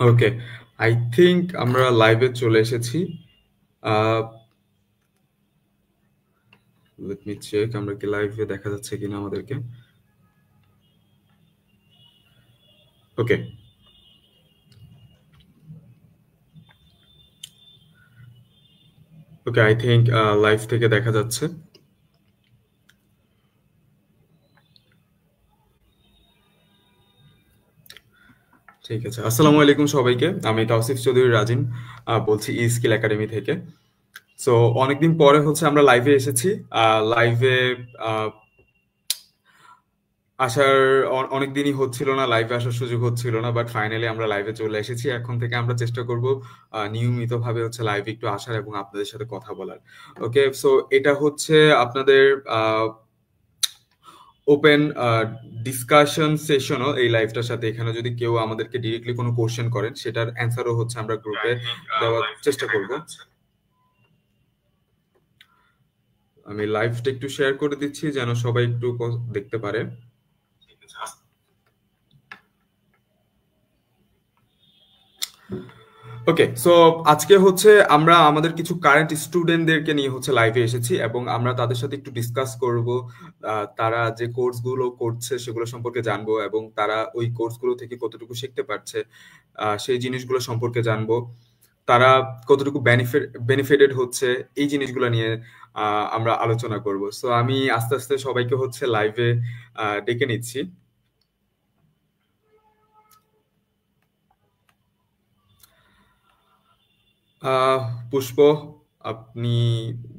Okay, I think আমরা লাইভে চলে এসেছি। লেট মি চেক আমরা কি লাইভে দেখা যাচ্ছে কিনা আমাদেরকে। ওকে, ওকে, আই থিংক লাইভ থেকে দেখা যাচ্ছে। ঠিক আছে, আসসালামু আলাইকুম সবাইকে। আমি তাওসিফ চৌধুরী রাজিন, বলছি ই স্কিল একাডেমি থেকে। সো অনেকদিন পরে হচ্ছে আমরা লাইভে এসেছি। লাইভে আসার অনেক দিনই হচ্ছিল না, লাইভে আসার সুযোগ হচ্ছিল না, বাট ফাইনালি আমরা লাইভে চলে এসেছি। এখন থেকে আমরা চেষ্টা করব নিয়মিতভাবে হচ্ছে লাইভে একটু আসার এবং আপনাদের সাথে কথা বলার। ওকে, সো এটা হচ্ছে আপনাদের ওপেন ডিসকাশন সেশনও এই লাইভটার সাথে। এখানে যদি কেউ আমাদেরকে ডিরেক্টলি কোনো কোশ্চেন করেন, সেটার অ্যান্সারও হচ্ছে আমরা গ্রুপে দেওয়ার চেষ্টা করব। আমি লাইভটা একটু শেয়ার করে দিচ্ছি যেন সবাই একটু দেখতে পারে। ওকে, সো আজকে হচ্ছে আমরা আমাদের কিছু কারেন্ট স্টুডেন্টদেরকে নিয়ে হচ্ছে লাইভে এসেছি এবং আমরা তাদের সাথে একটু ডিসকাস করব। তারা যে কোর্সগুলো করছে সেগুলো সম্পর্কে জানবো এবং তারা ওই কোর্সগুলো থেকে কতটুকু শিখতে পারছে সেই জিনিসগুলো সম্পর্কে জানবো। তারা কতটুকু বেনিফিটেড হচ্ছে এই জিনিসগুলো নিয়ে আমরা আলোচনা করব। সো আমি আস্তে আস্তে সবাইকে হচ্ছে লাইভে ডেকে নিচ্ছি। পুষ্প, আপনি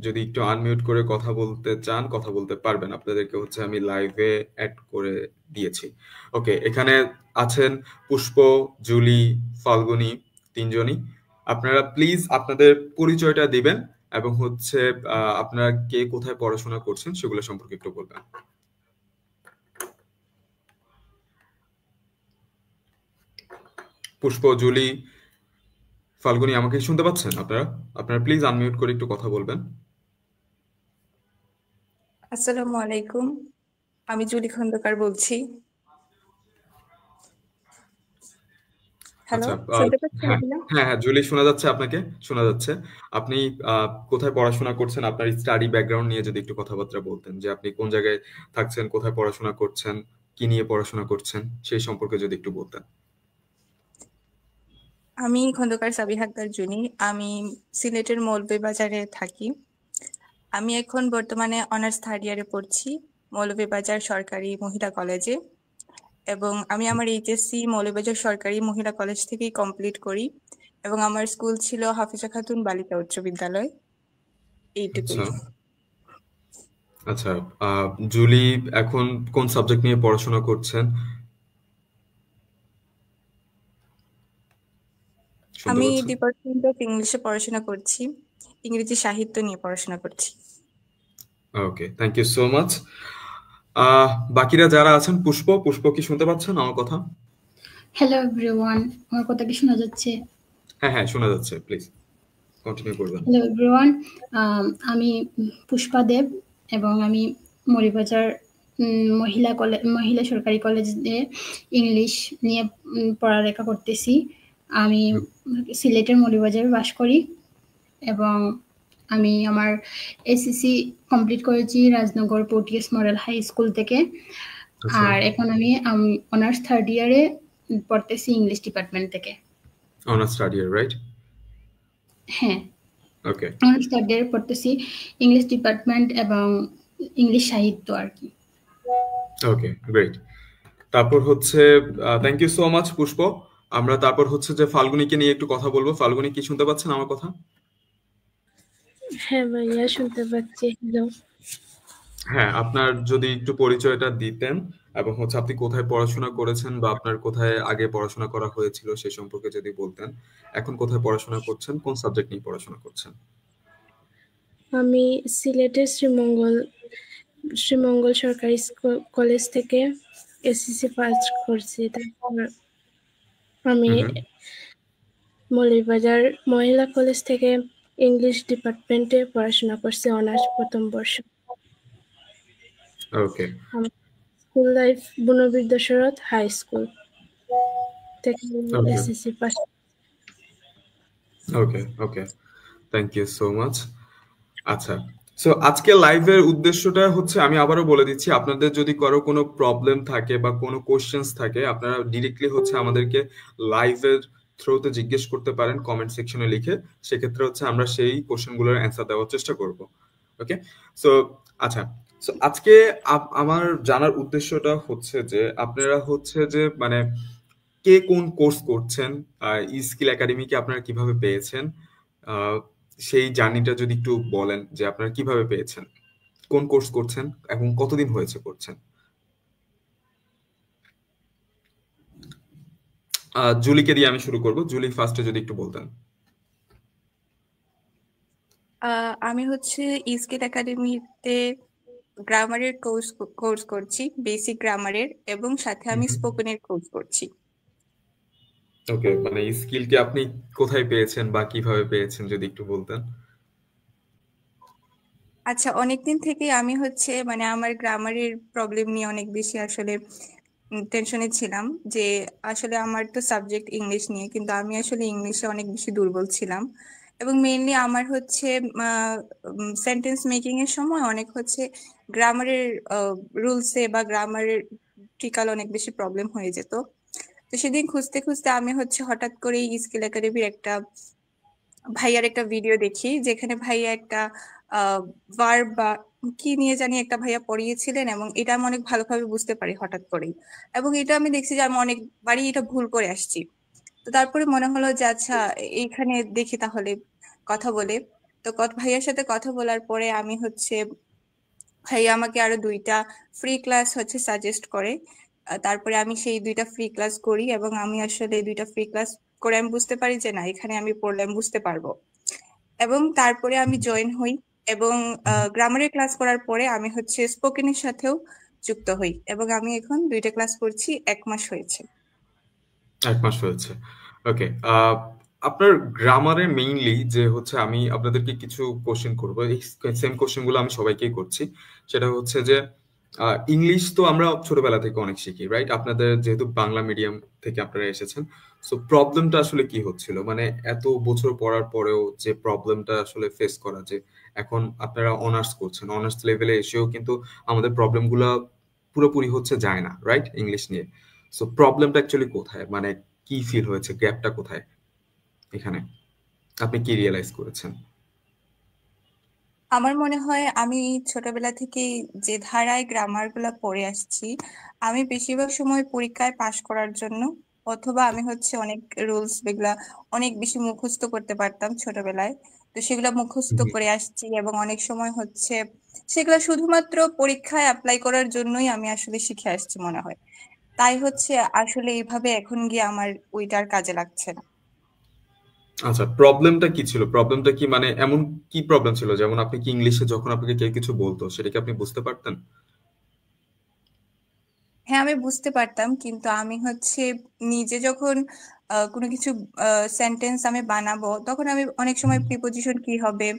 যদি একটু আনমিউট করে কথা বলতে চান কথা বলতে পারবেন। আপনাদেরকে হচ্ছে আমি লাইভে অ্যাড করে দিয়েছি। ওকে, এখানে আছেন পুষ্প, জুলি, ফাল্গুনী, তিনজনই। আপনারা প্লিজ আপনাদের পরিচয়টা দিবেন এবং হচ্ছে আপনারা কে কোথায় পড়াশোনা করছেন সেগুলো সম্পর্কে একটু বলবেন। পুষ্প, জুলি, ফাল্গুনী, আমাকে শুনতে পাচ্ছেন আপনারা? আপনারা প্লিজ আনমিউট করে একটু কথা বলবেন। আসসালামু আলাইকুম, আমি জুলি খন্দকার বলছি। হ্যালো, আচ্ছা, শুনতে পাচ্ছেন হ্যাঁ, আপনারা? হ্যাঁ, হ্যাঁ, জুলি শোনা যাচ্ছে আপনাকে? শোনা যাচ্ছে। আপনি কোথায় পড়াশোনা করছেন? আপনার স্টাডি ব্যাকগ্রাউন্ড নিয়ে যদি একটু কথাবার্তা বলতেন যে আপনি কোন জায়গায় থাকছেন, কোথায় পড়াশোনা করছেন, কি নিয়ে পড়াশোনা করছেন সেই সম্পর্কে যদি একটু বলতেন। আমি খন্দকার সাবিহা আক্তার জুনি। আমি সিলেটের মৌলভীবাজারে থাকি। আমি এখন বর্তমানে অনার্স থার্ড ইয়ারে পড়ছি মৌলভীবাজার সরকারি মহিলা কলেজে, এবং আমি আমার এইচএসসি মৌলভীবাজার সরকারি মহিলা কলেজ থেকেই কমপ্লিট করি, এবং আমার স্কুল ছিল হাফিজা খাতুন বালিকা উচ্চ বিদ্যালয়। এইটুকুই। আচ্ছা, আচ্ছা, জুলি এখন কোন সাবজেক্ট নিয়ে পড়াশোনা করছেন? শুনতে আমি পাচ্ছেন? ডিপার্টমেন্ট অফ ইংলিশে পড়াশোনা করছি, ইংরেজি সাহিত্য নিয়ে পড়াশোনা করছি। ওকে, থ্যাংক ইউ সো মাচ। বাকিরা যারা আছেন, পুষ্প, পুষ্প কি শুনতে পাচ্ছেন আমার কথা? হ্যালো এভরিওয়ান, আমার কথা কি শোনা যাচ্ছে? হ্যাঁ, হ্যাঁ, শোনা যাচ্ছে। প্লিজ কন্টিনিউ করবেন। হ্যালো এভরিওয়ান, আমি পুষ্পা দেব এবং আমি মৌলভীবাজার মহিলা সরকারি কলেজে ইংলিশ নিয়ে পড়ালেখা করতেছি। আমি সিলেটের মৌলভীবাজারে বাস করি এবং আমি আমার এসএসসি কমপ্লিট করেছি রাজনগর পটিএস মডেল হাই স্কুল থেকে। আর এখন আমি অনার্স থার্ড ইয়ারে পড়তেছি ইংলিশ ডিপার্টমেন্ট থেকে। Honours third year, right? হ্যাঁ, ওকে, অনার্স থার্ড ইয়ারে পড়তেছি ইংলিশ ডিপার্টমেন্ট এবং ইংলিশ সাহিত্য আর কি। ওকে, গ্রেট। তারপর হচ্ছে থ্যাংক ইউ সো মাচ পুষ্প। আমরা তারপর হচ্ছে যে ফাল্গুনীকে নিয়ে একটু কথা বলবো। ফাল্গুনী, কি শুনতে পাচ্ছেন আমার কথা? হ্যাঁ ভাইয়া, শুনতে পাচ্ছি। হ্যালো। হ্যাঁ, আপনার যদি একটু পরিচয়টা দিতেন এবং হচ্ছে আপনি কোথায় পড়াশোনা করেছেন বা আপনার কোথায় আগে পড়াশোনা করা হয়েছিল সে সম্পর্কে যদি বলতেন। এখন কোথায় পড়াশোনা করছেন, কোন সাবজেক্ট নিয়ে পড়াশোনা করছেন? আমি সিলেটের শ্রীমঙ্গল সরকারি কলেজ থেকে এসএসসি পাস করছি। তারপর আমি মৌলভীবাজার মহিলা কলেজ থেকে ইংলিশ ডিপার্টমেন্টে পড়াশোনা করছি অনার্স প্রথম বর্ষ। ওকে, আমার school life Bunbir Dasharath high school থেকে okay SSC pass. Okay okay thank you so much. আচ্ছা, সো আজকে লাইভের উদ্দেশ্যটা হচ্ছে, আমি আবারও বলে দিচ্ছি, আপনাদের যদি কারো কোনো প্রবলেম থাকে বা কোনো কোশ্চেন্স থাকে, আপনারা ডিরেক্টলি হচ্ছে আমাদেরকে লাইভের থ্রুতে জিজ্ঞেস করতে পারেন কমেন্ট সেকশনে লিখে। সেক্ষেত্রে হচ্ছে আমরা সেই কোশ্চেনগুলোর অ্যান্সার দেওয়ার চেষ্টা করব। ওকে, সো আচ্ছা, সো আজকে আমার জানার উদ্দেশ্যটা হচ্ছে যে আপনারা হচ্ছে যে মানে কে কোন কোর্স করছেন, স্কিল একাডেমিকে আপনারা কিভাবে পেয়েছেন, আহ, সেই জার্নিটা যদি একটু বলেন যে আপনারা কিভাবে পেয়েছেন, কোন কোর্স করছেন এবং কতদিন হয়েছে করছেন। জুলিকে দিয়ে আমি শুরু করব। জুলি ফার্স্টে যদি একটু বলতেন। আমি হচ্ছে স্কিল একাডেমিতে গ্রামারের কোর্স করছি, বেসিক গ্রামারের, এবং সাথে আমি স্পোকেনের কোর্স করছি। ওকে, মানে স্কিলকে আপনি কোথায় পেয়েছেন বা কিভাবে পেয়েছেন যদি একটু বলতেন। আচ্ছা, অনেকদিন থেকে আমি হচ্ছে মানে আমার গ্রামারের প্রবলেম নিয়ে অনেক বেশি আসলে টেনশনে ছিলাম, যে আসলে আমার তো সাবজেক্ট ইংলিশ নিয়ে, কিন্তু আমি আসলে ইংলিশে অনেক বেশি দুর্বল ছিলাম। এবং মেইনলি আমার হচ্ছে সেন্টেন্স মেকিং এর সময় অনেক হচ্ছে গ্রামারের রুলসে বা গ্রামারের টিকাল অনেক বেশি প্রবলেম হয়ে যেত। তো সেদিন খুঁজতে খুঁজতে আমি হচ্ছে হঠাৎ করে স্কিল একাডেমির একটা ভাইয়ার একটা ভিডিও দেখি, যেখানে ভাইয়া একটা ভার্ব বা কি নিয়ে জানি একটা ভাইয়া পড়িয়েছিলেন, এবং এটা আমি অনেক ভালোভাবে বুঝতে পারি হঠাৎ করেই। এবং এটা আমি দেখছি যে আমি অনেকবারই এটা ভুল করে আসছি। তো তারপরে মনে হলো যে আচ্ছা, এইখানে দেখি তাহলে কথা বলে। তো ভাইয়ার সাথে কথা বলার পরে আমি হচ্ছে, ভাইয়া আমাকে আরো 2টা ফ্রি ক্লাস হচ্ছে সাজেস্ট করে। তারপরে আমি সেই 2টা ফ্রি ক্লাস করি, এবং আমি আসলে 2টা ফ্রি ক্লাস করে আমি বুঝতে পারি যে না, এখানে আমি পড়লে আমি বুঝতে পারবো। এবং তারপরে আমি জয়েন হই, এবং গ্রামারের ক্লাস করার পরে আমি হচ্ছে স্পোকেনের সাথেও যুক্ত হই, এবং আমি এখন 2টা ক্লাস করছি, 1 মাস হয়েছে। 1 মাস হয়েছে। ওকে, আপনার গ্রামারে মেইনলি যে হচ্ছে, আমি আপনাদেরকে কিছু কোশ্চেন করবো, এই সেম কোশ্চেনগুলো আমি সবাইকেই করছি। সেটা হচ্ছে যে ইংলিশ তো আমরা ছোটবেলা থেকে অনেক শিখি, রাইট? আপনাদের যেহেতু বাংলা মিডিয়াম থেকে আপনারা এসেছেন, সো প্রবলেমটা আসলে কি হচ্ছিল, মানে এত বছর পড়ার পরেও যে প্রবলেমটা আসলে ফেস করা, যে এখন আপনারা অনার্স করছেন, অনার্স লেভেলে এসেও কিন্তু আমাদের প্রবলেমগুলো পুরোপুরি হচ্ছে যায় না, রাইট, ইংলিশ নিয়ে। সো প্রবলেমটা অ্যাকচুয়ালি কোথায়, মানে কি ফিল হয়েছে, গ্যাপটা কোথায় এখানে, আপনি কি রিয়েলাইজ করেছেন? আমার মনে হয় আমি ছোটবেলা থেকে যে ধারায় গ্রামার গুলা পড়ে আসছি, আমি বেশিরভাগ সময় পরীক্ষায় পাশ করার জন্য, অথবা আমি হচ্ছে অনেক রুলস এগুলা অনেক বেশি মুখস্থ করতে পারতাম ছোটবেলায়। তো সেগুলা মুখস্থ করে আসছি, এবং অনেক সময় হচ্ছে সেগুলা শুধুমাত্র পরীক্ষায় অ্যাপ্লাই করার জন্যই আমি আসলে শিখে আসছি মনে হয়। তাই হচ্ছে আসলে এইভাবে এখন গিয়ে আমার ওইটার কাজে লাগছে না। আচ্ছা, প্রবলেমটা কি ছিল? প্রবলেমটা কি, মানে এমন কি প্রবলেম ছিল, যেমন আপনি কি ইংলিশে যখন আপনাকে কেউ কিছু বলতো সেটা কি আপনি বুঝতে পারতেন? হ্যাঁ, আমি বুঝতে পারতাম, কিন্তু আমি হচ্ছে নিজে যখন কোনো কিছু সেন্টেন্স আমি বানাবো, তখন আমি অনেক সময় প্রিপোজিশন কি হবে,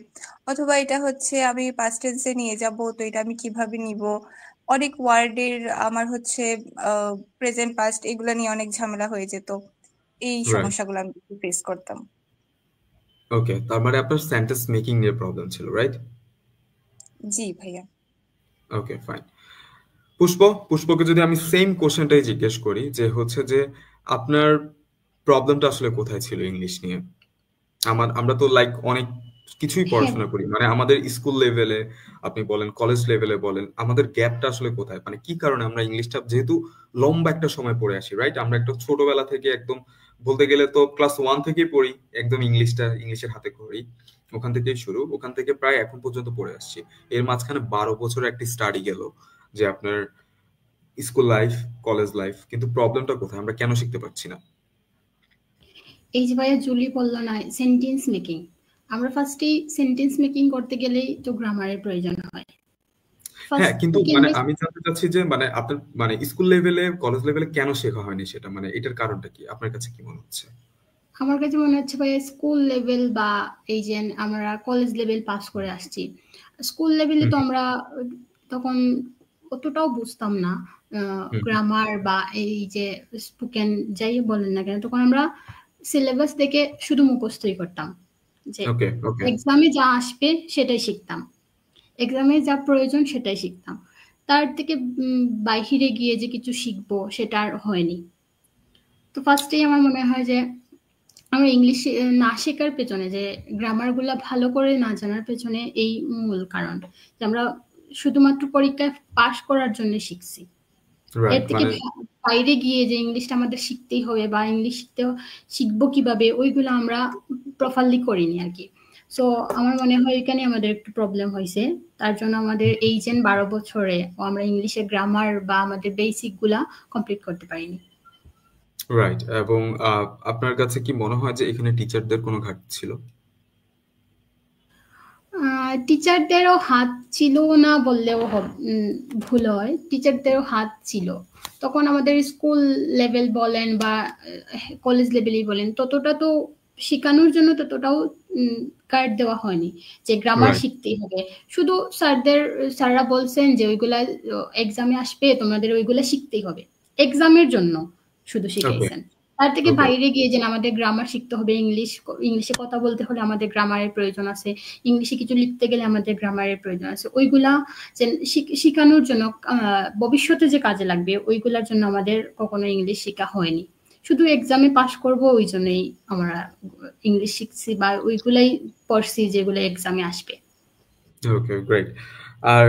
অথবা এটা হচ্ছে আমি পাস্ট টেন্সে নিয়ে যাব, তো এটা আমি কিভাবে নিব, অনেক ওয়ার্ডের আমার হচ্ছে প্রেজেন্ট পাস্ট এগুলো নিয়ে অনেক ঝামেলা হয়ে যেত। এই রাইট। সমস্যাগুলো আমি ফেস করতাম। ওকে, তার মানে আপনার সেন্টেন্স মেকিং নিয়ে প্রবলেম ছিল, রাইট? জি ভাইয়া। ওকে, ফাইন। পুষ্পকে যদি আমি সেম কোশ্চেনটাই জিজ্ঞেস করি, যে হচ্ছে যে আপনার প্রবলেমটা আসলে কোথায় ছিল ইংলিশ নিয়ে। আমরা তো লাইক অনেক কিছুই হ্যাঁ, পড়াশোনা করি, মানে আমাদের স্কুল লেভেলে আপনি বলেন, কলেজ লেভেলে বলেন, আমাদের গ্যাপটা আসলে কোথায়, মানে কি কারণে আমরা ইংলিশটা যেহেতু লম্বা একটা সময় পড়ে আসি, রাইট? আমরা একটা ছোটবেলা থেকে একদম বলতে গেলে তো ক্লাস 1 থেকেই পড়ি, একদম ইংলিশের হাতে করি, ওখান থেকেই শুরু, ওখান থেকে প্রায় এখন পর্যন্ত পড়ে আসছি। এর মাঝখানে 12 বছরের একটি স্টাডি গেল, যে আপনার স্কুল লাইফ, কলেজ লাইফ, কিন্তু প্রবলেমটা কোথায়, আমরা কেন শিখতে পারছি না? এই যে ভাইয়া জুলি বললো না সেন্টেন্স মেকিং, আমরা ফার্স্টেই সেন্টেন্স মেকিং করতে গেলেই তো গ্রামারের প্রয়োজন হয়। হ্যাঁ, ফার্স্ট কিন্তু মানে কিন্তু আমি জানতে চাচ্ছি যে মানে আপনার মানে স্কুল লেভেলে, কলেজ লেভেলে কেন শেখা হয়নি সেটা, মানে এটার কারণটা কি আপনার কাছে কি মনে হচ্ছে? আমার কাছে মনে হচ্ছে ভাইয়া স্কুল লেভেল বা এই যে আমরা কলেজ লেভেল পাস করে আসছি, স্কুল লেভেলে হুম, তো আমরা তখন অতটাও বুঝতাম না হুম গ্রামার বা এই যে স্পোকেন যাই বলেন না কেন, তখন আমরা সিলেবাস দেখে শুধু মুখস্থই করতাম, যে ওকে ওকে এক্সামে যা আসবে সেটাই শিখতাম, এক্সামে যা প্রয়োজন সেটাই শিখতাম। তার থেকে বাহিরে গিয়ে যে কিছু শিখবো সেটা আর হয়নি। তো ফার্স্টেই আমার মনে হয় যে আমার ইংলিশ না শেখার পেছনে, যে গ্রামার গুলা ভালো করে না জানার পেছনে এই মূল কারণ, যে আমরা শুধুমাত্র পরীক্ষায় পাশ করার জন্য শিখছি। এর রাইট থেকে মানে বাইরে গিয়ে যে ইংলিশটা আমাদের শিখতেই হবে বা ইংলিশ শিখবো কিভাবে, ওইগুলো আমরা প্রপারলি করিনি আর কি। সো আমার মনে হয় এখানে আমাদের একটু প্রবলেম হয়েছে। তার জন্য আমাদের এই যে 12 বছরে আমরা ইংলিশে গ্রামার বা আমাদের বেসিক গুলা কমপ্লিট করতে পারিনি। রাইট এবং আপনার কাছে কি মনে হয় যে এখানে টিচারদের কোনো ঘাটতি ছিল? টিচারদেরও হাত ছিল না বললেও ভুল হয়, টিচারদেরও হাত ছিল। তখন আমাদের স্কুল লেভেল বলেন বা কলেজ লেভেলই বলেন, ততটা তো শেখানোর জন্য ততটাও গাইড দেওয়া হয়নি যে গ্রামার রাইট শিখতেই হবে। শুধু স্যাররা বলছেন যে ওইগুলা এক্সামে আসবে, তোমাদের ওইগুলা শিখতেই হবে, এক্সামের জন্য শুধু ওকে শিখাইছেন। তার থেকে ওকে বাইরে গিয়ে যে আমাদের গ্রামার শিখতে হবে, ইংলিশে কথা বলতে হলে আমাদের গ্রামারের প্রয়োজন আছে, ইংলিশে কিছু লিখতে গেলে আমাদের গ্রামারের প্রয়োজন আছে, ওইগুলা যে শিখানোর জন্য ভবিষ্যতে যে কাজে লাগবে ওইগুলার জন্য আমাদের কখনো ইংলিশ শেখা হয়নি। শুধু এক্সামে পাশ করব ওই জন্যই আমরা ইংলিশ শিখছি বা ওইগুলাই পড়ছি যেগুলো এক্সামে আসবে। Okay great. আর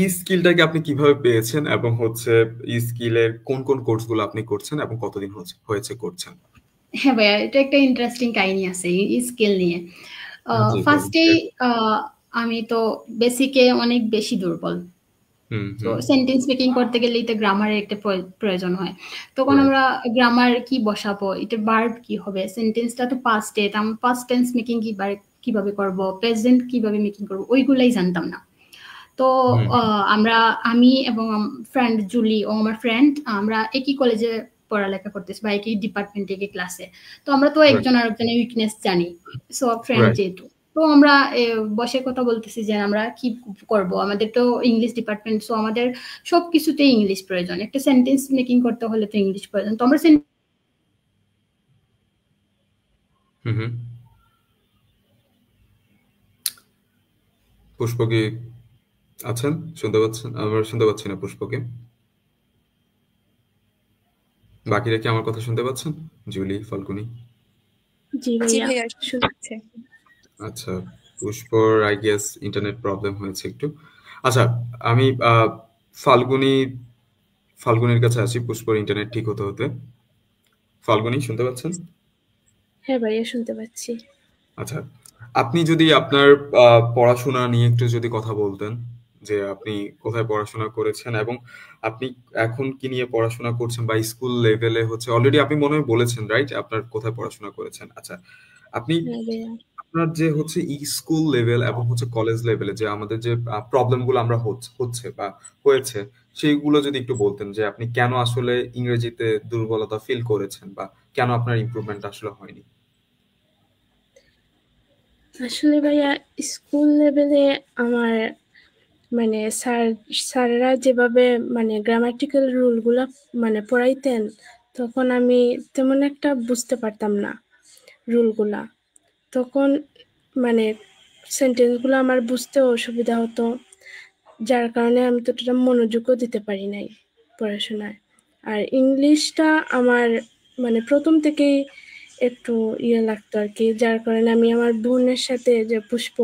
ই স্কিলটাকে আপনি কিভাবে পেয়েছেন এবং হচ্ছে ই স্কিলের কোন কোন কোর্সগুলো আপনি করছেন এবং কতদিন হয়েছে করছেন? হ্যাঁ ভাইয়া, এটা একটা ইন্টারেস্টিং কাহিনী আছে এই স্কিল নিয়ে। জি বলুন। ফার্স্টেই আমি তো বেসিকে অনেক বেশি দুর্বল। হুম তো হুম সেন্টেন্স মেকিং করতে গেলেই তো গ্রামারের একটা প্রয়োজন হয়। তখন রাইট আমরা গ্রামার কি বসাবো, এটা ভার্ব কি হবে, সেন্টেন্সটা তো পাস্টে, আমরা পাস্ট টেন্স মেকিং কিভাবে করব, প্রেজেন্ট কিভাবে মেকিং করব, ওইগুলাই জানতাম না। তো হুম আমি এবং ফ্রেন্ড জুলি ও আমার ফ্রেন্ড, আমরা একই কলেজে পড়ালেখা করতেছি বা একই ডিপার্টমেন্টে একই ক্লাসে। তো আমরা তো রাইট একজন আরেকজনের উইকনেস জানি, সব ফ্রেন্ড রাইট যেহেতু। তো আমরা বসে কথা বলতেছি যে আমরা কি করব, আমাদের তো ইংলিশ ডিপার্টমেন্ট, সো আমাদের সবকিছুতেই ইংলিশ প্রয়োজন, একটা সেন্টেন্স মেকিং করতে হলে তো ইংলিশ প্রয়োজন। তো আমরা হুম হুম পুষ্প কি আছেন? শুনতে পাচ্ছেন? আমরা শুনতে পাচ্ছি না পুষ্পকে। বাকিরা কি আমার কথা শুনতে পাচ্ছেন? জুলি, ফাল্গুনি? জি জি ভাইয়া ভাইয়া শুনছে। আচ্ছা, পুষ্পর আই গেস ইন্টারনেট প্রবলেম হয়েছে একটু। আচ্ছা, আমি ফাল্গুনি ফাল্গুনির কাছে আসি পুষ্পর ইন্টারনেট ঠিক হতে হতে। ফাল্গুনি শুনতে পাচ্ছেন? হ্যাঁ ভাইয়া শুনতে পাচ্ছি। আচ্ছা, আপনি যদি আপনার পড়াশোনা নিয়ে একটু যদি কথা বলতেন, যে আপনি কোথায় পড়াশোনা করেছেন এবং আপনি এখন কি নিয়ে পড়াশোনা করছেন বা স্কুল লেভেলে হচ্ছে অলরেডি আপনি মনে হয় বলেছেন রাইট? আপনার কোথায় পড়াশোনা করেছেন। আচ্ছা, আপনি হ্যাঁ ভাইয়া। আপনার যে হচ্ছে স্কুল লেভেল এবং হচ্ছে কলেজ লেভেলে যে আমাদের যে প্রবলেম গুলো আমরা হচ্ছে বা হয়েছে সেইগুলো যদি একটু বলতেন যে আপনি কেন আসলে ইংরেজিতে দুর্বলতা ফিল করেছেন বা কেন আপনার ইমপ্রুভমেন্ট আসলে হয়নি? আসলে ভাইয়া স্কুল লেভেলে আমার মানে স্যাররা যেভাবে মানে গ্রামাটিক্যাল রুলগুলো মানে পড়াইতেন, তখন আমি তেমন একটা বুঝতে পারতাম না রুলগুলা। তখন মানে সেন্টেন্সগুলো আমার বুঝতেও অসুবিধা হতো, যার কারণে আমি ততটা মনোযোগও দিতে পারি নাই পড়াশোনায়। আর ইংলিশটা আমার মানে প্রথম থেকেই একটু লাগতো আর কি, যার কারণে আমি আমার বোনের সাথে, যে পুষ্প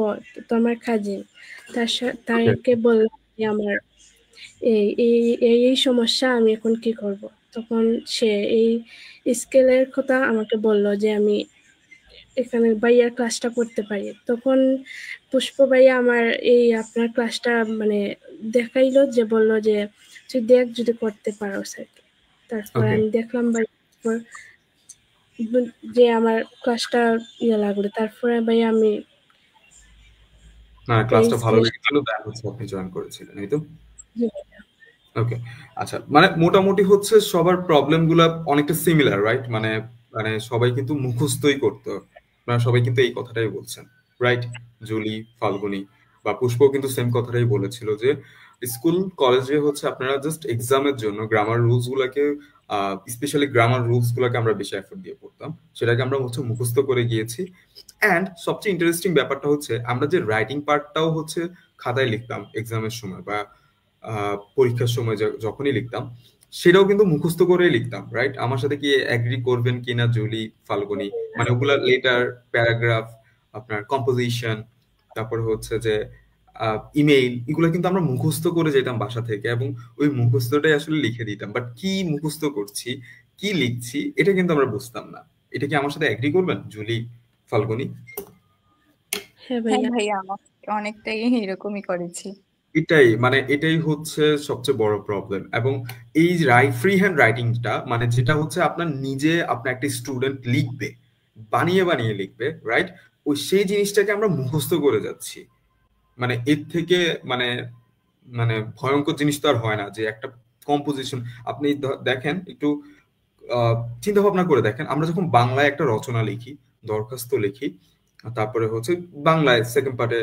তো আমার কাজিন, ওকে তাকে বললাম যে আমার এই এই এই এই সমস্যা, আমি এখন কি করব। তখন সে এই স্কেলের কথা আমাকে বলল যে আমি এখানে ভাইয়ার ক্লাসটা করতে পারি। তখন পুষ্প ভাইয়া আমার এই আপনার ক্লাসটা মানে দেখাইলো, যে বলল যে তুই দেখ যদি করতে পারো স্যার। তারপর ওকে আমি দেখলাম ভাই, যে আমার ক্লাসটা লাগলো। তারপরে ভাই আমি না এই ক্লাসটা ভালো স্কুলে। লেগেছিল তাই হচ্ছে আপনি জয়েন করেছিলেন এই তো। ওকে আচ্ছা, মানে মোটামুটি হচ্ছে সবার প্রবলেম গুলা অনেকটা সিমিলার রাইট? মানে মানে সবাই কিন্তু মুখস্থই করতো, আপনারা সবাই কিন্তু এই কথাটাই বলছেন রাইট? জুলি, ফাল্গুনি বা পুষ্প কিন্তু সেম কথাটাই বলেছিল যে স্কুল কলেজে হচ্ছে আপনারা জাস্ট এক্সামের জন্য গ্রামার রুলস গুলাকে, স্পেশালি গ্রামার রুলস গুলাকে আমরা বেশি এফোর্ট দিয়ে পড়তাম, সেটাকে আমরা হচ্ছে মুখস্থ করে গিয়েছি। অ্যান্ড সবচেয়ে ইন্টারেস্টিং ব্যাপারটা হচ্ছে আমরা যে রাইটিং পার্টটাও হচ্ছে খাতায় লিখতাম এক্সামের সময় বা পরীক্ষার সময় যখনই লিখতাম, সেটাও কিন্তু মুখস্থ করেই লিখতাম, রাইট? আমার সাথে কি এগ্রি করবেন কিনা জুলি, ফাল্গুনি? মানে ওগুলা লেটার, প্যারাগ্রাফ, আপনার কম্পোজিশন, তারপরে হচ্ছে যে ইমেইল, এগুলো কিন্তু আমরা মুখস্থ করে যেতাম বাসা থেকে, এবং ওই মুখস্থটাই আসলে লিখে দিতাম। বাট কি মুখস্থ করছি, কি লিখছি, এটা কিন্তু আমরা বুঝতাম না। এটা কি আমার সাথে এগ্রি করবেন জুলি, ফাল্গুনি? হ্যাঁ হ্যাঁ ভাইয়া। ভাইয়া, আমার অনেকটাই এরকমই করেছি। এটাই মানে এটাই হচ্ছে সবচেয়ে বড় প্রবলেম। এবং এই ফ্রি হ্যান্ড রাইটিংটা, মানে যেটা হচ্ছে আপনার নিজে আপনার একটা স্টুডেন্ট লিখবে, বানিয়ে বানিয়ে লিখবে, রাইট? ওই সেই জিনিসটাকে আমরা মুখস্থ করে যাচ্ছি। মানে এর থেকে মানে মানে ভয়ঙ্কর জিনিস তো আর হয় না যে একটা কম্পোজিশন। আপনি দেখেন একটু, চিন্তা ভাবনা করে দেখেন, আমরা যখন বাংলায় একটা রচনা লিখি, দরখাস্ত লিখি, তারপরে হচ্ছে বাংলায় সেকেন্ড পার্টে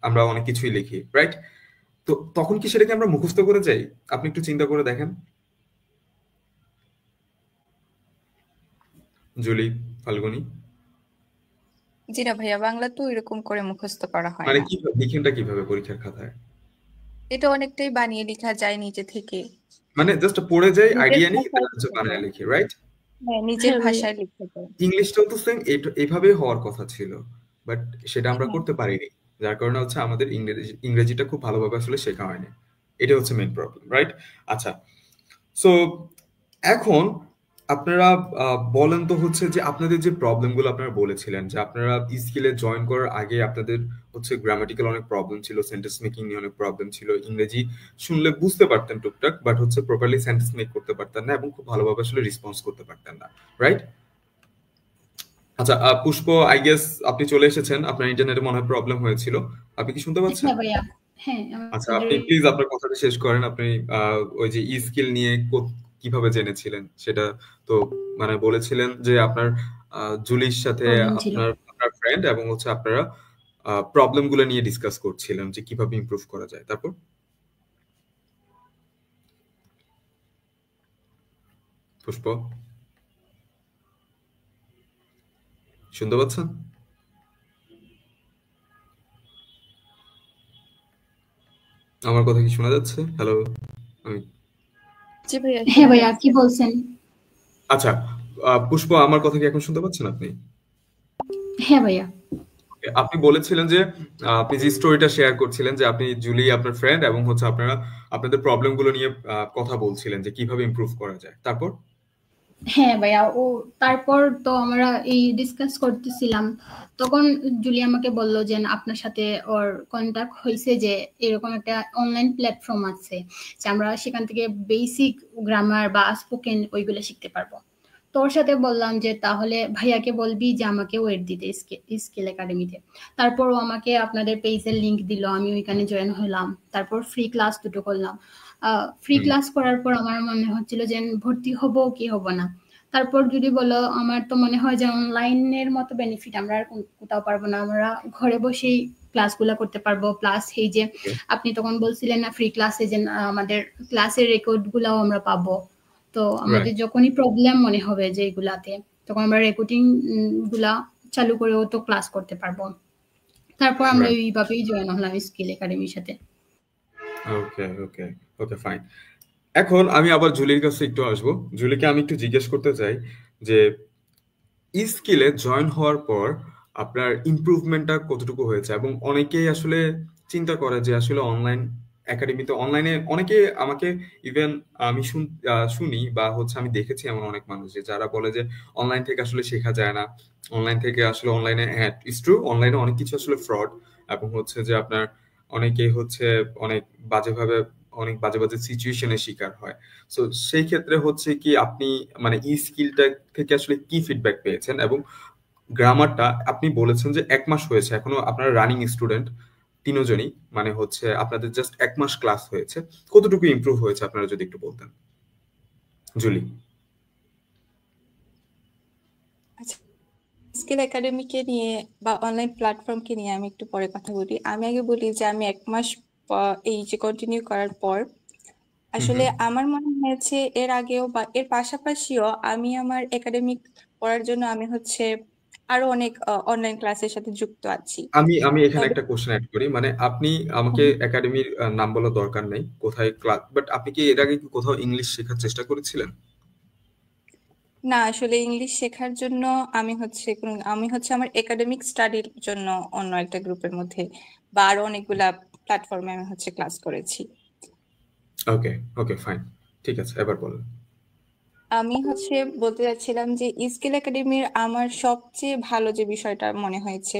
আমরা অনেক কিছুই লিখি, রাইট? তো তখন কি সেটাকে আমরা মুখস্থ করে যাই? আপনি একটু চিন্তা করে দেখেন জুলি, ফাল্গুনি। জি না ভাইয়া, বাংলা তো এরকম করে মুখস্থ করা হয় মানে না। কিভাবে লিখেনটা কিভাবে পরীক্ষার খাতায়? এটা অনেকটাই বানিয়ে লেখা যায় নিজে থেকে, মানে জাস্ট পড়ে যাই, নিজের আইডিয়া নিয়ে ভাষায় হচ্ছে লিখা বানায় যায়। লিখি, রাইট? হ্যাঁ, নিজের হ্যাঁ ভাইয়া। ভাষায় লিখতে যায়। ইংলিশটাও তো সেম, এইভাবেই হওয়ার কথা ছিল, বাট সেটা আমরা হ্যাঁ। করতে পারিনি। যার কারণে হচ্ছে আমাদের ইংরেজিটা খুব ভালোভাবে আসলে শেখা হয়নি। এটা হচ্ছে মেইন প্রবলেম, রাইট? আচ্ছা, সো এখন আপনারা বলেন তো হচ্ছে যে আপনাদের যে প্রবলেমগুলো আপনারা বলেছিলেন যে আপনারা স্কিলে জয়েন করার আগে আপনাদের হচ্ছে গ্রামাটিক্যাল অনেক প্রবলেম ছিল, সেন্টেন্স মেকিং নিয়ে অনেক প্রবলেম ছিল, ইংরেজি শুনলে বুঝতে পারতেন টুকটাক, বাট হচ্ছে প্রপারলি সেন্টেন্স মেক করতে পারতেন না এবং খুব ভালোভাবে আসলে রেসপন্স করতে পারতেন না, রাইট? আচ্ছা, পুষ্প, আই গেস আপনি চলে এসেছেন, আপনার ইন্টারনেটে মনে হয় প্রবলেম হয়েছিল। আপনি কি শুনতে পাচ্ছেন? হ্যাঁ ভাইয়া। হ্যাঁ, আচ্ছা, আমাদের আপনি প্লিজ আপনার কথাটা শেষ করেন। আপনি ওই যে স্কিল নিয়ে কিভাবে জেনেছিলেন সেটা তো মানে বলেছিলেন যে আপনার জুলির সাথে প্রবলেম ছিল। আপনার ফ্রেন্ড এবং হচ্ছে আপনারা প্রবলেম গুলো নিয়ে ডিসকাস করছিলেন যে কিভাবে ইমপ্রুভ করা যায়। তারপর পুষ্প, শুনতে পাচ্ছেন? আমার কথা কি শোনা যাচ্ছে? হ্যালো, আমি জি ভাইয়া, হ্যাঁ শোনা ভাইয়া, কি যাচ্ছে। বলছেন? আচ্ছা, পুষ্প, আমার কথা কি এখন শুনতে পাচ্ছেন আপনি? হ্যাঁ ভাইয়া। আপনি বলেছিলেন যে আপনি যে স্টোরিটা শেয়ার করছিলেন যে আপনি জুলি আপনার ফ্রেন্ড এবং হচ্ছে আপনারা আপনাদের প্রবলেম গুলো নিয়ে কথা বলছিলেন যে কিভাবে ইমপ্রুভ করা যায়। তারপর হ্যাঁ ভাইয়া, তারপর তো আমরা এই ডিসকাস করতেছিলাম, তখন জুলি আমাকে বলল যে আপনার সাথে ওর কন্টাক্ট হয়েছে, যে এরকম একটা অনলাইন প্ল্যাটফর্ম আছে, যে আমরা সেখান থেকে বেসিক গ্রামার বা স্পোকেন ওইগুলো শিখতে পারবো। তোর সাথে বললাম যে তাহলে ভাইয়াকে বলবি যে আমাকে ওয়েট দিতে স্কিল একাডেমিতে। তারপর ও আমাকে আপনাদের পেজের লিংক দিল, আমি ওইখানে জয়েন হলাম। তারপর ফ্রি ক্লাস দুটো করলাম। ফ্রি ক্লাস করার পর আমার মনে হচ্ছিল যে ভর্তি হব কি হব না। তারপর যদি বলো, আমার তো মনে হয় যে অনলাইনের মতো বেনিফিট আমরা আর কোথাও পারবো না। আমরা ঘরে বসেই ক্লাসগুলো করতে পারবো। প্লাস এই যে আপনি তখন বলছিলেন না, ফ্রি ক্লাসে যে আমাদের ক্লাসের রেকর্ড গুলাও আমরা পাবো। তো আমাদের যখনই প্রবলেম মনে হবে যে এগুলাতে, তখন আমরা রেকর্ডিং গুলা চালু করেও তো ক্লাস করতে পারবো। তারপর আমরা এইভাবেই জয়েন হলাম স্কিল একাডেমির সাথে। ওকে ওকে ওকে, ফাইন। এখন আমি আবার জুলির কাছে একটু আসবো। জুলিকে আমি একটু জিজ্ঞেস করতে চাই যে স্কিলে জয়েন হওয়ার পর আপনার ইমপ্রুভমেন্টটা কতটুকু হয়েছে, এবং অনেকেই আসলে চিন্তা করে যে আসলে অনলাইন একাডেমিতে, অনলাইনে অনেকে আমাকে ইভেন আমি শুনি বা হচ্ছে আমি দেখেছি এমন অনেক মানুষ যে যারা বলে যে অনলাইন থেকে আসলে শেখা যায় না, অনলাইন থেকে আসলে অনলাইনে, হ্যাঁ ইটস ট্রু, অনলাইনে অনেক কিছু আসলে ফ্রড, এবং হচ্ছে যে আপনার অনেকেই হচ্ছে অনেক বাজেভাবে অনেক বাজে বাজে সিচুয়েশনের শিকার হয়। সো সেই ক্ষেত্রে হচ্ছে কি আপনি মানে স্কিলটা থেকে আসলে কি ফিডব্যাক পেয়েছেন? এবং গ্রামারটা আপনি বলেছেন যে 1 মাস হয়েছে, এখনো আপনারা রানিং স্টুডেন্ট তিনজনই, মানে হচ্ছে আপনাদের জাস্ট 1 মাস ক্লাস হয়েছে, কতটুকু ইমপ্রুভ হয়েছে আপনারা যদি একটু বলতেন জুলি। আচ্ছা, স্কিল একাডেমিকে নিয়ে বা অনলাইন প্ল্যাটফর্মকে নিয়ে আমি একটু পরে কথা বলি। আমি আগে বলি যে আমি 1 মাস এই যে কন্টিনিউ করার পর হুম আসলে হুম আমার মনে হয়েছে এর আগেও বা এর পাশাপাশিও আমি আমার একাডেমিক পড়ার জন্য আমি হচ্ছে আরো অনেক অনলাইন ক্লাসের সাথে যুক্ত আছি। আমি আমি এখানে তবে একটা কোশ্চেন অ্যাড করি, মানে আপনি আমাকে একাডেমির নাম বলার দরকার নেই, কোথায় ক্লাস, বাট আপনি কি এর আগে কি কোথাও ইংলিশ শেখার চেষ্টা করেছিলেন? না, আসলে ইংলিশ শেখার জন্য আমি হচ্ছে আমার একাডেমিক স্টাডির জন্য অন্য একটা গ্রুপের মধ্যে বা আরো অনেকগুলা প্ল্যাটফর্মে আমি হচ্ছে ক্লাস করেছি। ওকে, ওকে, ফাইন, ঠিক আছে, এবার বলুন। আমি হচ্ছে বলতে চাচ্ছিলাম যে স্কিল একাডেমির আমার সবচেয়ে ভালো যে বিষয়টা মনে হয়েছে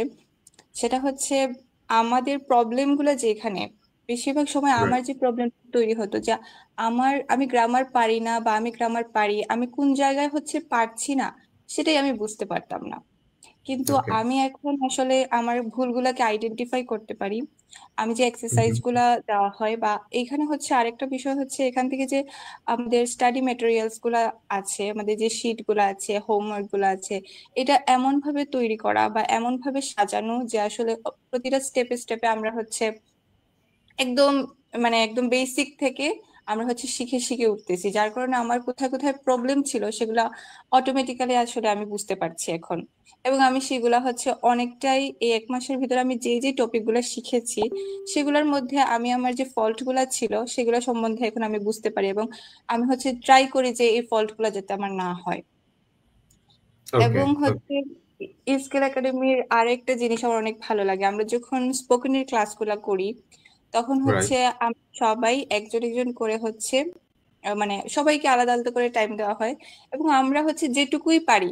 সেটা হচ্ছে আমাদের প্রবলেমগুলো যেখানে বেশিরভাগ সময় আমার রাইট। যে প্রবলেম তৈরি হতো যে আমি গ্রামার পারি না বা আমি গ্রামার পারি, আমি কোন জায়গায় হচ্ছে পারছি না সেটাই আমি বুঝতে পারতাম না। কিন্তু ওকে। আমি এখন আসলে আমার ভুলগুলোকে আইডেন্টিফাই করতে পারি। আমি যে হুম এক্সারসাইজ হুম গুলা দেওয়া হয় বা এখানে হচ্ছে আরেকটা বিষয় হচ্ছে এখান থেকে যে আমাদের স্টাডি মেটেরিয়ালস গুলা আছে, আমাদের যে শিট গুলা আছে, হোমওয়ার্ক গুলা আছে, এটা এমন ভাবে তৈরি করা বা এমন ভাবে সাজানো যে আসলে প্রতিটা স্টেপে স্টেপে আমরা হচ্ছে একদম একদম বেসিক থেকে আমরা হচ্ছে শিখে শিখে উঠতেছি, যার কারণে আমার কোথায় কোথায় প্রবলেম ছিল সেগুলা অটোমেটিক্যালি আসলে আমি বুঝতে পারছি এখন। এবং আমি সেগুলা হচ্ছে অনেকটাই এই 1 মাসের ভিতরে আমি যে যে টপিক গুলা শিখেছি সেগুলোর মধ্যে আমি আমার যে ফল্ট গুলা ছিল সেগুলো সম্বন্ধে এখন আমি বুঝতে পারি এবং আমি হচ্ছে ট্রাই করি যে এই ফল্ট গুলা যাতে আমার না হয়। ওকে। এবং হচ্ছে স্কিল একাডেমির আরেকটা জিনিস আমার অনেক ভালো লাগে, আমরা যখন স্পোকেনের ক্লাসগুলো করি তখন রাইট। হচ্ছে আমরা সবাই একজন একজন করে হচ্ছে সবাইকে আলাদা আলাদা করে টাইম দেওয়া হয় এবং আমরা হচ্ছে যেটুকুই পারি,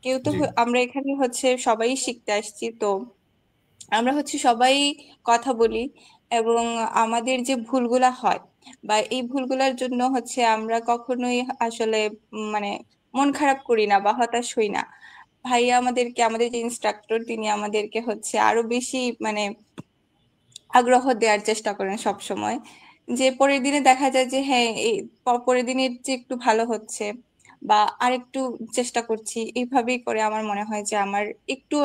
কেউ তো জি। আমরা এখানে হচ্ছে সবাই শিখতে আসছি, তো আমরা হচ্ছে সবাই কথা বলি এবং আমাদের যে ভুলগুলা হয় বা এই ভুলগুলার জন্য হচ্ছে আমরা কখনোই আসলে মানে মন খারাপ করি না বা হতাশ হই না। ভাইয়া আমাদের যে ইনস্ট্রাক্টর তিনি আমাদেরকে হচ্ছে আরো বেশি মানে আগ্রহ দেওয়ার চেষ্টা করেন সব সময়, যে পরের দিনে দেখা যায় যে হ্যাঁ এই পরের দিনের যে একটু ভালো হচ্ছে বা আরেকটু চেষ্টা করছি, এইভাবেই করে আমার মনে হয় যে আমার একটু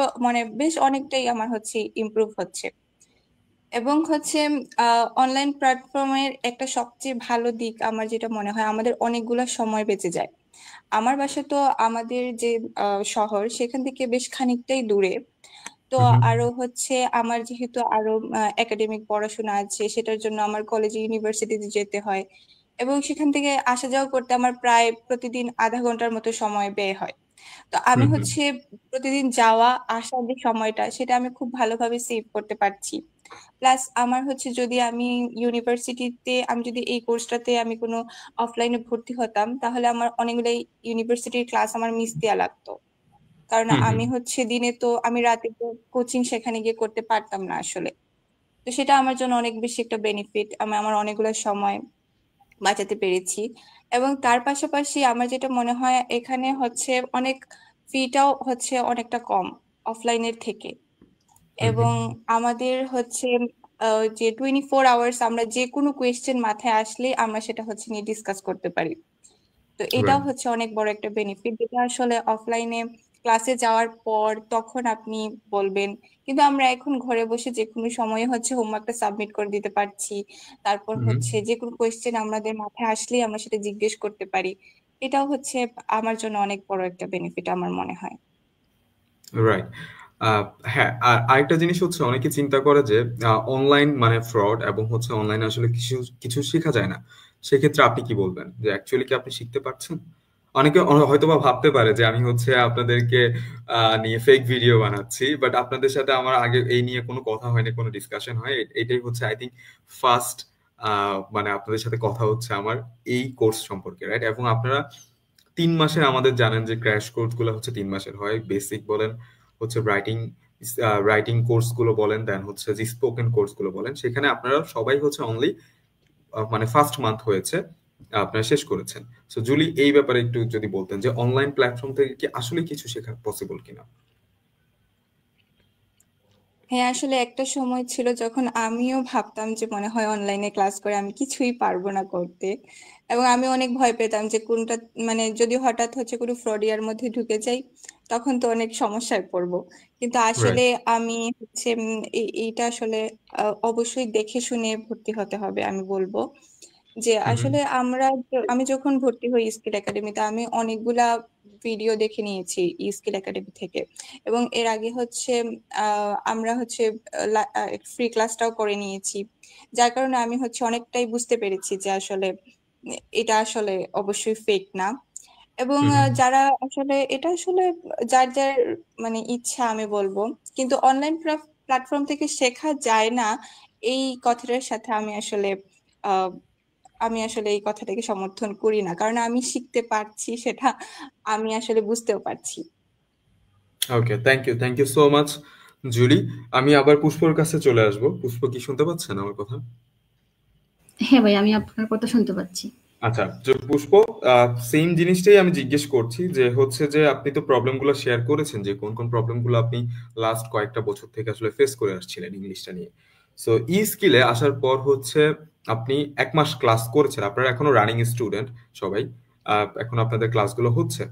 বেশ অনেকটাই আমার হচ্ছে ইমপ্রুভ হচ্ছে। এবং হচ্ছে অনলাইন প্ল্যাটফর্মের একটা সবচেয়ে ভালো দিক আমার যেটা মনে হয় আমাদের অনেকগুলা সময় বেঁচে যায়। আমার বাসা তো আমাদের যে শহর সেখান থেকে বেশ খানিকটাই দূরে, তো হুম হুম আরো হচ্ছে আমার যেহেতু আরো একাডেমিক পড়াশোনা আছে সেটার জন্য আমার কলেজে ইউনিভার্সিটিতে যেতে হয় এবং সেখান থেকে আসা যাওয়া করতে আমার প্রায় প্রতিদিন আধা ঘন্টার মতো সময় ব্যয় হয়। তো আমি হুম হুম হচ্ছে প্রতিদিন যাওয়া আসার যে সময়টা সেটা আমি খুব ভালোভাবে সেভ করতে পারছি। প্লাস আমার হচ্ছে যদি আমি যদি এই কোর্সটাতে আমি কোনো অফলাইনে ভর্তি হতাম তাহলে আমার অনেকগুলো ইউনিভার্সিটির ক্লাস আমার মিস দেওয়া লাগতো, কারণ হুম হুম আমি হচ্ছে দিনে তো আমি রাতে তো কোচিং সেখানে গিয়ে করতে পারতাম না আসলে। তো সেটা আমার জন্য অনেক বেশি একটা বেনিফিট, আমি আমার অনেকগুলো সময় বাঁচাতে পেরেছি। এবং তার পাশাপাশি আমার যেটা মনে হয় এখানে হচ্ছে অনেক ফিটাও হচ্ছে অনেকটা কম অফলাইনের থেকে। হুম হুম এবং আমাদের হচ্ছে যে 24 আওয়ার্স আমরা যে কোনো কোয়েশ্চেন মাথায় আসলে আমরা সেটা হচ্ছে নিয়ে ডিসকাস করতে পারি। তো এটাও রাইট। হচ্ছে অনেক বড় একটা বেনিফিট যেটা আসলে অফলাইনে ক্লাসে যাওয়ার পর তখন আপনি বলবেন, কিন্তু আমরা এখন ঘরে বসে যে কোনো সময়ে হচ্ছে হোমওয়ার্কটা সাবমিট করে দিতে পারছি। তারপর হুম হুম হচ্ছে যে কোনো কোয়েশ্চেন আমাদের মাথায় আসলেই আমরা সেটা জিজ্ঞেস করতে পারি। এটাও হচ্ছে আমার জন্য অনেক বড় একটা বেনিফিট আমার মনে হয়। রাইট। হ্যাঁ, আর আরেকটা জিনিস হচ্ছে অনেকে চিন্তা করে যে অনলাইন মানে ফ্রড, এবং হচ্ছে অনলাইনে আসলে কিছু কিছু শেখা যায় না। সেক্ষেত্রে আপনি কি বলবেন যে অ্যাকচুয়ালি কি আপনি শিখতে পারছেন? অনেকে হয়তোবা ভাবতে পারে যে আমি হচ্ছে আপনাদেরকে নিয়ে ফেক ভিডিও বানাচ্ছি, বাট আপনাদের সাথে আমার আগে এই নিয়ে কোনো কথা হয়নি, কোনো ডিসকাশন হয়, এটাই হচ্ছে আই থিঙ্ক ফার্স্ট মানে আপনাদের সাথে কথা হচ্ছে আমার এই কোর্স সম্পর্কে, রাইট? এবং আপনারা 3 মাসের, আমাদের জানেন যে ক্র্যাশ কোর্স গুলো হচ্ছে 3 মাসের হয়, বেসিক বলেন, হচ্ছে রাইটিং কোর্স গুলো বলেন, দেন হচ্ছে যে স্পোকেন কোর্স গুলো বলেন, সেখানে আপনারা সবাই হচ্ছে অনলি মানে ফার্স্ট মান্থ হয়েছে আপনারা শেষ করেছেন। সো জুলি, এই ব্যাপারে একটু যদি বলতেন যে অনলাইন প্ল্যাটফর্ম থেকে কি আসলে কিছু শেখা পসিবল কিনা। হ্যাঁ, আসলে একটা সময় ছিল যখন আমিও ভাবতাম যে মনে হয় অনলাইনে ক্লাস করে আমি কিছুই পারবো না করতে, এবং আমি অনেক ভয় পেতাম যে কোনটা, মানে যদি হঠাৎ হচ্ছে কোনো ফ্রডিয়ার মধ্যে ঢুকে যাই তখন তো অনেক সমস্যায় পড়বো। কিন্তু আসলে রাইট। আমি হচ্ছে এইটা আসলে অবশ্যই দেখে শুনে ভর্তি হতে হবে আমি বলবো। যে হুম। আসলে আমি যখন ভর্তি হই স্কিল একাডেমিতে আমি অনেকগুলা ভিডিও দেখে নিয়েছি স্কিল একাডেমি থেকে, এবং এর আগে হচ্ছে আমরা হচ্ছে ফ্রি ক্লাসটাও করে নিয়েছি, যার কারণে আমি হচ্ছে অনেকটাই বুঝতে পেরেছি যে আসলে এটা আসলে অবশ্যই ফেক না। এবং হুম। যারা আসলে এটা আসলে যার যার মানে ইচ্ছা আমি বলবো, কিন্তু অনলাইন প্ল্যাটফর্ম থেকে শেখা যায় না এই কথাটার সাথে আহ আমি আসলে এই কথাটাকে সমর্থন করি না, কারণ আমি শিখতে পারছি সেটা আমি আসলে বুঝতেও পারছি। Okay, thank you so much Julie. আমি আবার পুষ্পর কাছে চলে আসবো। পুষ্প কি শুনতে পাচ্ছেন আমার কথা? হ্যাঁ ভাই, আমি আপনার কথা শুনতে পাচ্ছি। আচ্ছা, যে পুষ্প, সেম জিনিসটাই আমি জিজ্ঞেস করছি যে হচ্ছে যে আপনি তো প্রবলেমগুলো শেয়ার করেছেন যে কোন কোন প্রবলেমগুলো আপনি লাস্ট কয়েকটা বছর থেকে আসলে ফেস করে আসছিলেন ইংলিশটা নিয়ে। সো ই স্কিলে আসার পর হচ্ছে আপনি 1 মাস ক্লাস করেছেন, আপনারা এখনো রানিং স্টুডেন্ট সবাই, এখন আপনাদের ক্লাসগুলো হচ্ছে।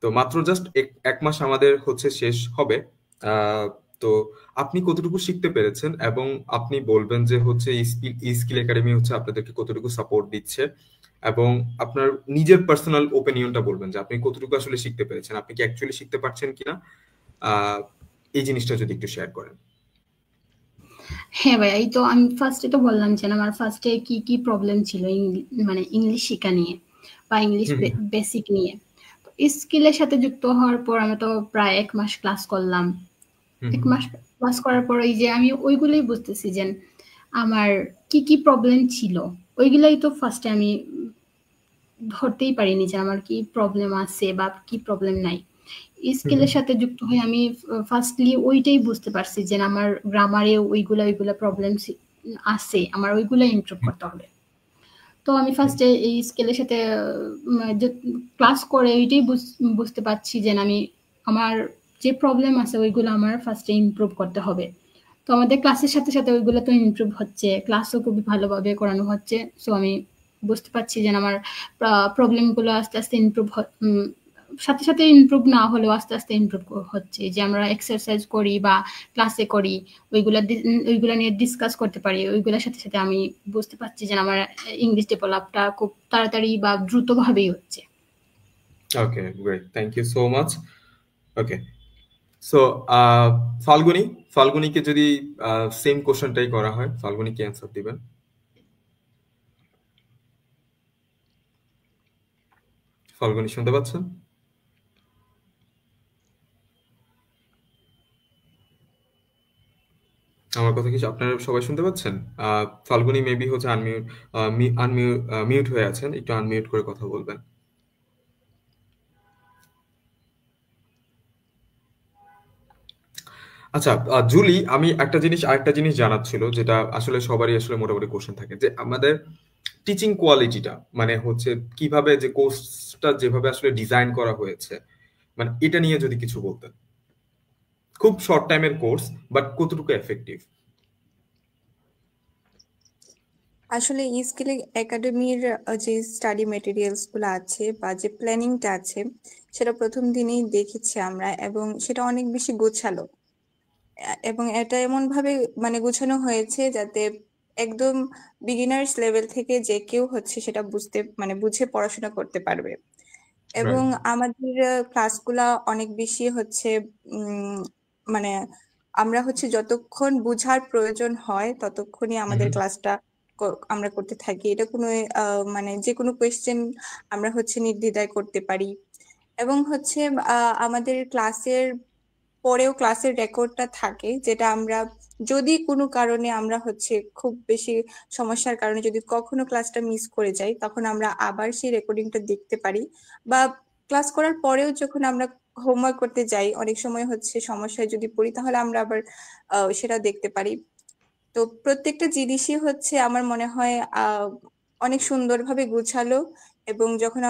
তো মাত্র জাস্ট 1 মাস আমাদের হচ্ছে শেষ হবে। আহ, তো আপনি কতটুকু শিখতে পেরেছেন এবং আপনি বলবেন যে হচ্ছে ই স্কিল একাডেমি হচ্ছে আপনাদেরকে কতটুকু সাপোর্ট দিচ্ছে, এবং আপনার নিজের পার্সোনাল ওপিনিয়নটা বলবেন যে আপনি কতটুকু আসলে শিখতে পেরেছেন, আপনি কি অ্যাকচুয়ালি শিখতে পারছেন কিনা। আহ, এই জিনিসটা যদি একটু শেয়ার করেন। হ্যাঁ ভাই, এই তো আমি ফার্স্টে তো বললাম যে আমার ফার্স্টে কি কি প্রবলেম ছিল মানে ইংলিশ শেখা নিয়ে বা ইংলিশ হুম। বেসিক নিয়ে। স্কিলের সাথে যুক্ত হওয়ার পর আমি তো প্রায় 1 মাস ক্লাস করলাম। হুম। 1 মাস ক্লাস করার পর এই যে আমি ওইগুলোই বুঝতেছি যে আমার কি কি প্রবলেম ছিল। ওইগুলাই তো ফার্স্টে আমি ধরতেই পারিনি যে আমার কি প্রবলেম আছে বা কি প্রবলেম নাই। হুম। স্কিলের সাথে যুক্ত হয়ে আমি ফার্স্টলি ওইটাই বুঝতে পারছি যে আমার গ্রামারে ওইগুলা প্রবলেম আছে, আমার ওইগুলা ইমপ্রুভ করতে হবে। তো আমি ফার্স্টে এই স্কেলের সাথে ক্লাস করে ওইটাই বুঝতে পারছি যে আমি আমার যে প্রবলেম আছে ওইগুলো আমার ফার্স্টে ইমপ্রুভ করতে হবে। তো আমাদের ক্লাসের সাথে সাথে ওইগুলো তো ইমপ্রুভ হচ্ছে, ক্লাসও খুবই ভালোভাবে করানো হচ্ছে। সো আমি বুঝতে পারছি যে আমার প্রবলেমগুলো আস্তে আস্তে সাথে সাথে ইমপ্রুভ না হলেও আস্তে আস্তে ইমপ্রুভ হচ্ছে, যে আমরা এক্সারসাইজ করি বা ক্লাসে করি, ওইগুলা নিয়ে ডিসকাস করতে পারি। ওইগুলোর সাথে সাথে আমি বুঝতে পারছি যে আমার ইংলিশ ডেভেলপটা খুব তাড়াতাড়ি বা দ্রুতভাবেই হচ্ছে। Okay, great, thank you so much. Okay, so Falguni, ফাল্গুনিকে যদি সেম কোশ্চেনটাই করা হয়, ফাল্গুনি কি অ্যান্সার দিবেন? ফাল্গুনি শুনতে পাচ্ছেন? আমার কথা কি আপনারা সবাই শুনতে পাচ্ছেন? ফাল্গুনি মেবি হচ্ছে আনমিউট, মিউট হয়ে আছেন, একটু আনমিউট করে কথা বলবেন। আচ্ছা, জুলি, আমি আরেকটা জিনিস জানার ছিল, যেটা আসলে সবারই আসলে মোটামুটি কোশ্চেন থাকে, যে আমাদের টিচিং কোয়ালিটিটা মানে হচ্ছে কিভাবে যে কোর্সটা যেভাবে আসলে ডিজাইন করা হয়েছে, মানে এটা নিয়ে যদি কিছু বলতেন। খুব শর্ট টাইমের কোর্স, বাট কতটুকু এফেক্টিভ? আসলে স্কিল একাডেমির যে স্টাডি মেটেরিয়ালস গুলো আছে বা যে প্ল্যানিংটা আছে সেটা প্রথম দিনেই দেখেছি আমরা, এবং সেটা অনেক বেশি গোছালো। এবং এটা এমন ভাবে মানে গোছানো হয়েছে যাতে একদম বিগিনার্স লেভেল থেকে যে কেউ হচ্ছে সেটা বুঝে পড়াশোনা করতে পারবে। এবং রাইট। আমাদের ক্লাসগুলা অনেক বেশি হচ্ছে উম মানে আমরা হচ্ছে যতক্ষণ বুঝার প্রয়োজন হয় ততক্ষণই আমাদের ক্লাসটা আমরা করতে থাকি। এটা কোনো মানে যে কোনো কোয়েশ্চেন আমরা হচ্ছে নির্দ্বিধায় করতে পারি। এবং হচ্ছে আমাদের ক্লাসের পরেও ক্লাসের রেকর্ডটা থাকে, যেটা আমরা যদি কোনো কারণে আমরা হচ্ছে খুব বেশি সমস্যার কারণে যদি কখনো ক্লাসটা মিস করে যাই তখন আমরা আবার সেই রেকর্ডিংটা দেখতে পারি। বা ক্লাস করার পরেও যখন আমরা হোমওয়ার্ক করতে যাই অনেক সময় হচ্ছে সমস্যায় যদি পড়ি তাহলে আমরা আবার সেটা দেখতে পারি। তো প্রত্যেকটা জিনিসই হচ্ছে আমার মনে হয় অনেক সুন্দরভাবে গুছালো, এবং যখন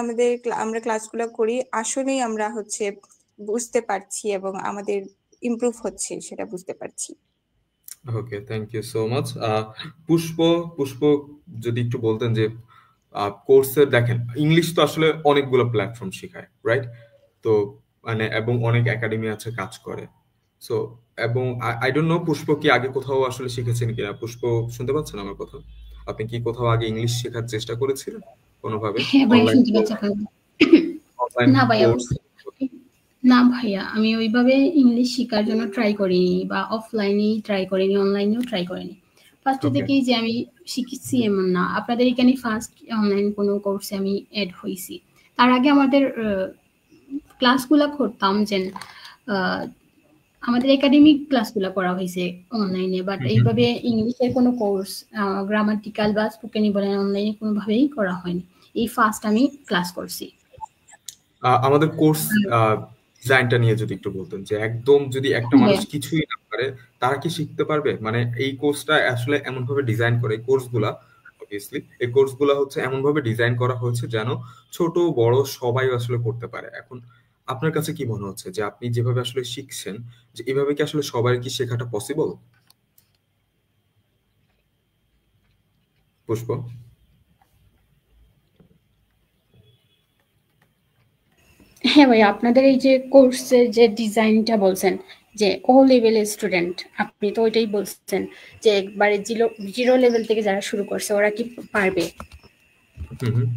আমরা ক্লাসগুলো করি আসলেই আমরা হচ্ছে বুঝতে পারছি এবং আমাদের ইমপ্রুভ হচ্ছে সেটা বুঝতে পারছি। Okay, thank you so much. পুষ্প পুষ্প যদি একটু বলতেন যে কোর্সের দেখেন ইংলিশ তো আসলে অনেকগুলো প্ল্যাটফর্ম শেখায়, রাইট? তো মানে এবং অনেক একাডেমি আছে কাজ করে। সো এবং আই ডোন্ট নো পুষ্প কি আগে কোথাও আসলে শিখেছেন কিনা। পুষ্প শুনতে পাচ্ছেন আমার কথা? আপনি কি কোথাও আগে ইংলিশ শেখার চেষ্টা করেছিলেন কোনোভাবে? হ্যাঁ ভাইয়া, অনলাইন শুনতে পাচ্ছি আপনার কথা। অনলাইন না ভাইয়া, কোর্স? না ভাইয়া, আমি ওইভাবে ইংলিশ শেখার জন্য ট্রাই করিনি, বা অফলাইনেই ট্রাই করিনি, অনলাইনেও ট্রাই করিনি। ফার্স্টে ওকে। থেকেই যে আমি শিখেছি এমন না, আপনাদের এখানে ফার্স্ট অনলাইন কোনো কোর্সে আমি অ্যাড হয়েছি। তার আগে আমাদের ক্লাসগুলা করতাম যে আহ, আমাদের একাডেমিক ক্লাসগুলো করা হয়েছে অনলাইনে, বাট হুম, হুম। এইভাবে ইংলিশের কোনো কোর্স, গ্রামাটিক্যাল বা স্পোকেনই বলেন, অনলাইনে কোনোভাবেই করা হয়নি। এই ফার্স্ট আমি ক্লাস করছি। আমাদের কোর্স ডিজাইনটা নিয়ে যদি একটু বলতেন যে একদম যদি একটা মানুষ হ্যাঁ কিছুই না পারে তারা কি শিখতে পারবে? মানে এই কোর্সটা আসলে এমন ভাবে ডিজাইন করে কোর্সগুলা, অবভিয়াসলি এই কোর্সগুলা হচ্ছে এমন ভাবে ডিজাইন করা হয়েছে যেন ছোট বড় সবাই আসলে করতে পারে। এখন আপনার কাছে কি মনে হচ্ছে যে আপনি যেভাবে আসলে শিখছেন যে এভাবে কি আসলে সবার কি শেখাটা পসিবল? পুষ্প? হ্যাঁ ভাইয়া, আপনাদের এই যে কোর্সের যে ডিজাইনটা বলছেন, যে ও লেভেলের স্টুডেন্ট, আপনি তো ওইটাই বলছেন যে একবারে জিরো জিরো লেভেল থেকে যারা শুরু করছে ওরা কি পারবে? হুম, হুম।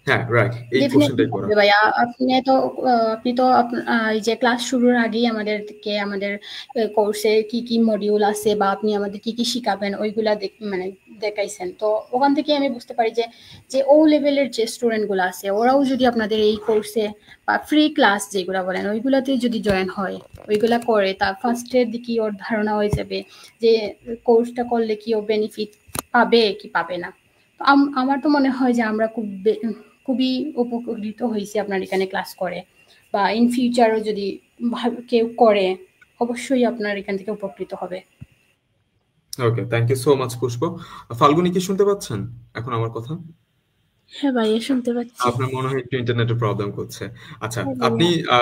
হ্যাঁ, রাইট, এই ডেফিনেটলি কোশ্চেনটাই করা। পারবে ভাইয়া। আপনি তো এই যে ক্লাস শুরুর আগেই আমাদেরকে আমাদের কোর্সে কি কি মডিউল আছে, বা আপনি আমাদের কি কি শিখাবেন ওইগুলা মানে দেখাইছেন। তো ওখান থেকে আমি বুঝতে পারি যে যে ও লেভেলের যে স্টুডেন্ট গুলো আছে ওরাও যদি আপনাদের এই কোর্সে বা ফ্রি ক্লাস যেগুলো বলেন ওইগুলাতে যদি জয়েন হয়, ওইগুলা করে, তার ফার্স্টের দিকে ওর ধারণা হয়ে যাবে যে কোর্সটা করলে কি ও বেনিফিট পাবে কি পাবে না। তো আমার তো মনে হয় যে আমরা খুবই উপকৃত হয়েছি আপনার এখানে ক্লাস করে, বা ইন ফিউচারও যদি ভালো কেউ করে অবশ্যই আপনার এখান থেকে উপকৃত হবে। ওকে, থ্যাংক ইউ সো মাচ পুষ্প। ফাল্গুনি কি শুনতে পাচ্ছেন এখন আমার কথা? হ্যাঁ ভাইয়া, শুনতে পাচ্ছি। আপনার মনে হয় একটু ইন্টারনেটের প্রবলেম করছে। আচ্ছা, হ্যাঁ আপনি ভাইয়া।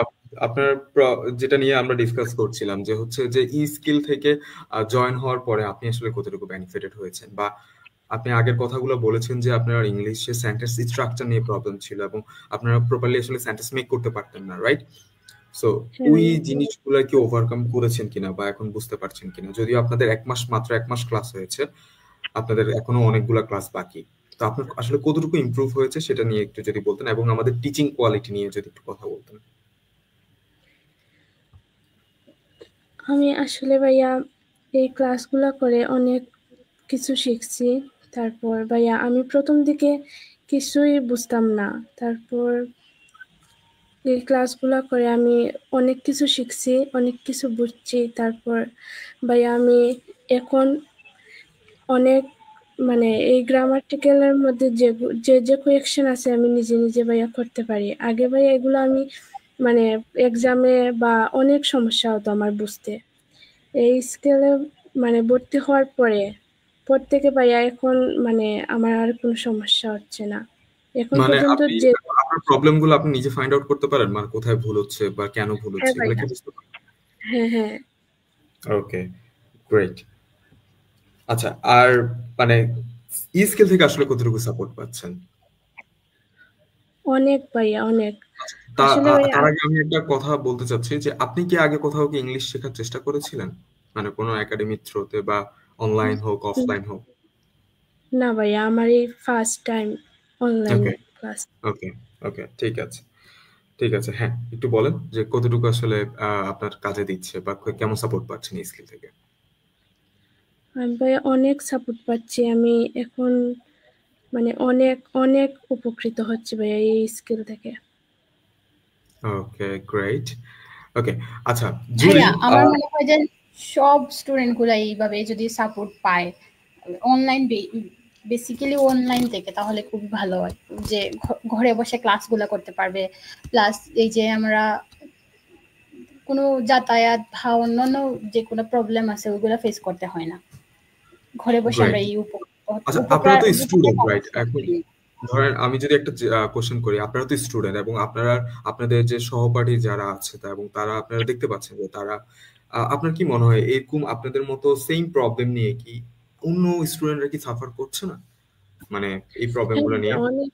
আপনার যেটা নিয়ে আমরা ডিসকাস করছিলাম যে হচ্ছে যে ই স্কিল থেকে জয়েন হওয়ার পরে আপনি আসলে কতটুকু বেনিফিটেড হয়েছেন, বা আপনি আগের কথাগুলো বলেছেন যে আপনার ইংলিশে সেন্টেন্স স্ট্রাকচার নিয়ে প্রবলেম ছিল এবং আপনারা প্রপারলি আসলে সেন্টেন্স মেক করতে পারতেন না, রাইট? সো হ্যাঁ ওই ভাইয়া। জিনিসগুলো কি ওভারকাম করেছেন কিনা বা এখন বুঝতে পারছেন কিনা? যদিও আপনাদের মাত্র 1 মাস ক্লাস হয়েছে, আপনাদের এখনো অনেকগুলা ক্লাস বাকি। তো আপনার আসলে কতটুকু ইমপ্রুভ হয়েছে সেটা নিয়ে একটু যদি বলতেন এবং আমাদের টিচিং কোয়ালিটি নিয়ে যদি একটু কথা বলতেন। আমি আসলে ভাইয়া এই ক্লাসগুলো করে অনেক কিছু শিখছি। তারপর ভাইয়া আমি প্রথম দিকে কিছুই বুঝতাম না, তারপর এই ক্লাসগুলো করে আমি অনেক কিছু শিখছি, অনেক কিছু বুঝছি। তারপর ভাইয়া আমি এখন অনেক মানে এই গ্রামাটিক্যালের মধ্যে যে যে কোয়েকশন আছে আমি নিজে নিজে ভাইয়া করতে পারি। আগে ভাইয়া এগুলো আমি মানে এক্সামে বা অনেক সমস্যা হতো আমার বুঝতে। এই স্কেলে মানে ভর্তি হওয়ার পর থেকে ভাইয়া এখন মানে আমার আর কোনো সমস্যা হচ্ছে না এখন মানে পর্যন্ত আপনি যে। আপনার প্রবলেম গুলো আপনি নিজে ফাইন্ড আউট করতে পারেন, মানে কোথায় ভুল হচ্ছে বা কেন ভুল হ্যাঁ হচ্ছে এগুলো ভাইয়া। কি বুঝতে পারেন? হ্যাঁ হ্যাঁ। ওকে, গ্রেট। আচ্ছা, আর মানে ই স্কিল থেকে আসলে কতটুকু সাপোর্ট পাচ্ছেন? অনেক ভাইয়া, অনেক। তা আসলে ভাইয়া তার আগে আমি একটা কথা বলতে চাচ্ছি যে আপনি কি আগে কোথাও কি ইংলিশ শেখার চেষ্টা করেছিলেন? মানে কোনো একাডেমির থ্রুতে বা অনলাইন হোক অফলাইন হোক? না ভাইয়া, আমার এই first time online okay, class. Okay, okay, ঠিক আছে, ঠিক আছে। হ্যাঁ, একটু বলেন যে কতটুকু আসলে আপনার কাজে দিচ্ছে বা কেমন সাপোর্ট পাচ্ছেন এই স্কিল থেকে? আমি ভাইয়া অনেক সাপোর্ট পাচ্ছি। আমি এখন মানে অনেক অনেক উপকৃত হচ্ছে ভাইয়া এই স্কিল থেকে। ওকে, গ্রেট। ওকে, আচ্ছা, জুলি। ভাইয়া আমার মনে হয় যে সব স্টুডেন্ট গুলা এইভাবে যদি সাপোর্ট পায় অনলাইন, বেসিক্যালি অনলাইন থেকে, তাহলে খুবই ভালো হয়। যে ঘরে বসে ক্লাসগুলো করতে পারবে, প্লাস এই যে আমরা কোনো যাতায়াত বা অন্যান্য যে কোনো প্রবলেম আছে ওইগুলো ফেস করতে হয় না, ঘরে বসে আমরা গ্রেট। এই আচ্ছা, আপনারা উপকার তো স্টুডেন্ট, রাইট? উপকার এখন করি। ধরেন আমি যদি একটা কোশ্চেন করি, আপনারা তো স্টুডেন্ট এবং আপনারা আপনাদের যে সহপাঠী যারা আছে এবং তারা আপনারা দেখতে পাচ্ছেন যে তারা আপনার কি মনে হয় এরকম আপনাদের মতো সেম প্রবলেম নিয়ে কি অন্য স্টুডেন্টরা কি সাফার করছে না, মানে এই প্রবলেমগুলো নিয়ে? অনেক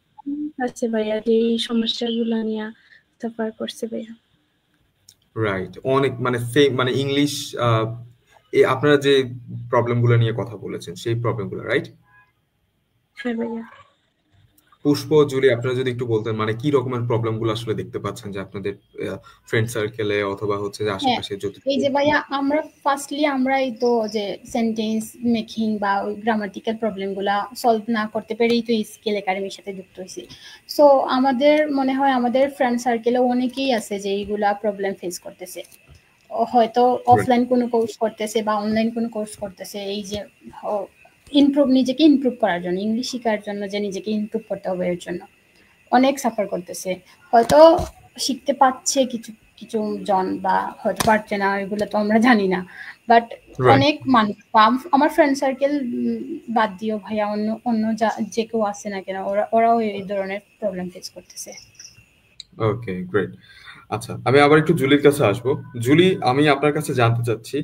আছে ভাইয়া যে এই সমস্যাগুলো নিয়ে সাফার করছে ভাইয়া। রাইট, অনেক মানে সেম মানে ইংলিশ আপনারা যে প্রবলেমগুলো নিয়ে কথা বলেছেন সেই প্রবলেমগুলো, রাইট? হ্যাঁ ভাইয়া। পুষ্প, জুলি, আপনারা যদি একটু বলতেন মানে কি রকমের প্রবলেমগুলো আসলে দেখতে পাচ্ছেন যে আপনাদের ফ্রেন্ড সার্কেলে অথবা হচ্ছে যে হ্যাঁ, আশেপাশে যতটুকু। এই যে ভাইয়া আমরা এই তো যে সেন্টেন্স মেকিং বা ওই গ্রামাটিক্যাল প্রবলেমগুলা সলভ না করতে পেরেই তো স্কিল একাডেমির সাথে যুক্ত হয়েছি। সো আমাদের মনে হয় আমাদের ফ্রেন্ড সার্কেলে অনেকেই আছে যে এইগুলা প্রবলেম ফেস করতেছে, হয়তো অফলাইন কোনো কোর্স করতেছে বা অনলাইন কোনো কোর্স করতেছে, এই যে নিজেকে ইমপ্রুভ করার জন্য, ইংলিশ শেখার জন্য যে নিজেকে ইমপ্রুভ করতে হবে এর জন্য অনেক সাফার করতেছে। হয়তো শিখতে পাচ্ছে কিছু কিছু জন বা হয়তো পারছে না, এগুলো তো আমরা জানি না, বাট অনেক মানুষ আমার ফ্রেন্ড সার্কেল বাদ দিও ভাইয়া, অন্য অন্য যে কেউ আছে না কেন ওরাও এই ধরনের প্রবলেম ফেস করতেছে। ওকে, গ্রেট। আচ্ছা, আমি আবার একটু জুলির কাছে আসবো। জুলি, আমি আপনার কাছে জানতে চাচ্ছি,